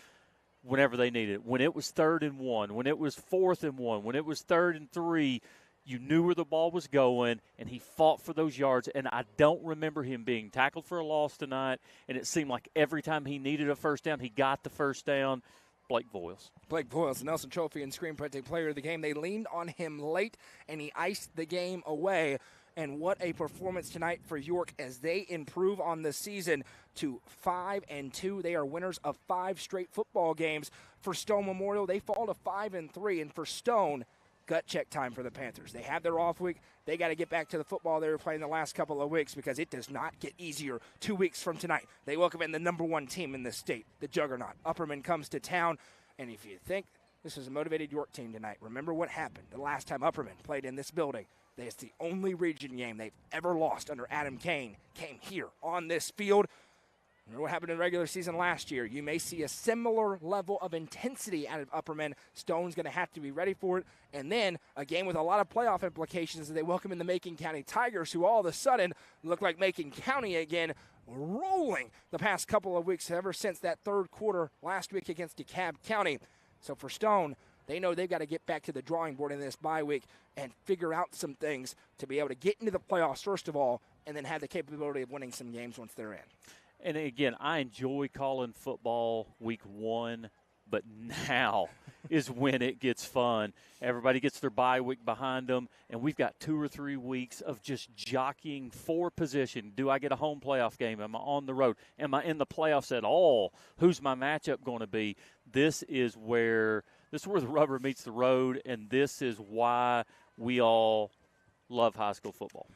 whenever they needed it. When it was 3rd and 1, when it was 4th and 1, when it was 3rd and 3, you knew where the ball was going, and he fought for those yards. And I don't remember him being tackled for a loss tonight, and it seemed like every time he needed a first down, he got the first down. Blake Boyles. Blake Boyles, the Nelson Trophy and Screen Printing Player of the Game. They leaned on him late, and he iced the game away. And what a performance tonight for York as they improve on the season to 5-2. They are winners of 5 straight football games. For Stone Memorial, they fall to 5-3. And for Stone, gut check time for the Panthers. They have their off week. They got to get back to the football they were playing the last couple of weeks because it does not get easier 2 weeks from tonight. They welcome in the #1 team in the state, the Juggernaut. Upperman comes to town. And if you think this is a motivated York team tonight, remember what happened the last time Upperman played in this building. It's the only region game they've ever lost under Adam Kane. Came here on this field. Remember what happened in the regular season last year. You may see a similar level of intensity out of Upperman. Stone's going to have to be ready for it. And then a game with a lot of playoff implications as they welcome in the Macon County Tigers, who all of a sudden look like Macon County again, rolling the past couple of weeks ever since that 3rd quarter last week against DeKalb County. So for Stone, they know they've got to get back to the drawing board in this bye week and figure out some things to be able to get into the playoffs, first of all, and then have the capability of winning some games once they're in. And, again, I enjoy calling football week 1, but now is when it gets fun. Everybody gets their bye week behind them, and we've got 2 or 3 weeks of just jockeying for position. Do I get a home playoff game? Am I on the road? Am I in the playoffs at all? Who's my matchup going to be? This is where the rubber meets the road, and this is why we all love high school football.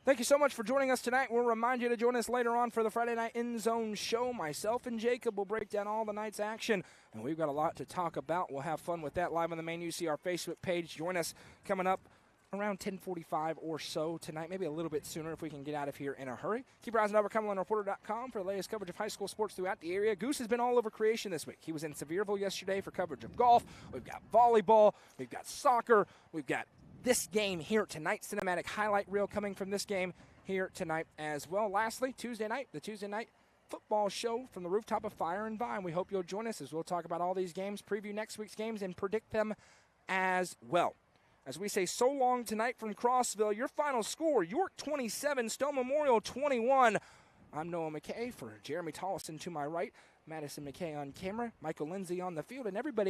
Thank you so much for joining us tonight. We'll remind you to join us later on for the Friday Night End Zone show. Myself and Jacob will break down all the night's action, and we've got a lot to talk about. We'll have fun with that live on the main UCR Facebook page. Join us coming up around 10:45 or so tonight, maybe a little bit sooner if we can get out of here in a hurry. Keep your eyes on CumberlandReporter.com for the latest coverage of high school sports throughout the area. Goose has been all over Creation this week. He was in Sevierville yesterday for coverage of golf. We've got volleyball. We've got soccer. We've got this game here tonight, cinematic highlight reel coming from this game here tonight as well. Lastly, the Tuesday night football show from the rooftop of Fire and Vine. We hope you'll join us as we'll talk about all these games, preview next week's games, and predict them as well. As we say so long tonight from Crossville, your final score, York 27, Stone Memorial 21. I'm Noah McKay for Jeremy Tollison to my right, Madison McKay on camera, Michael Lindsay on the field, and everybody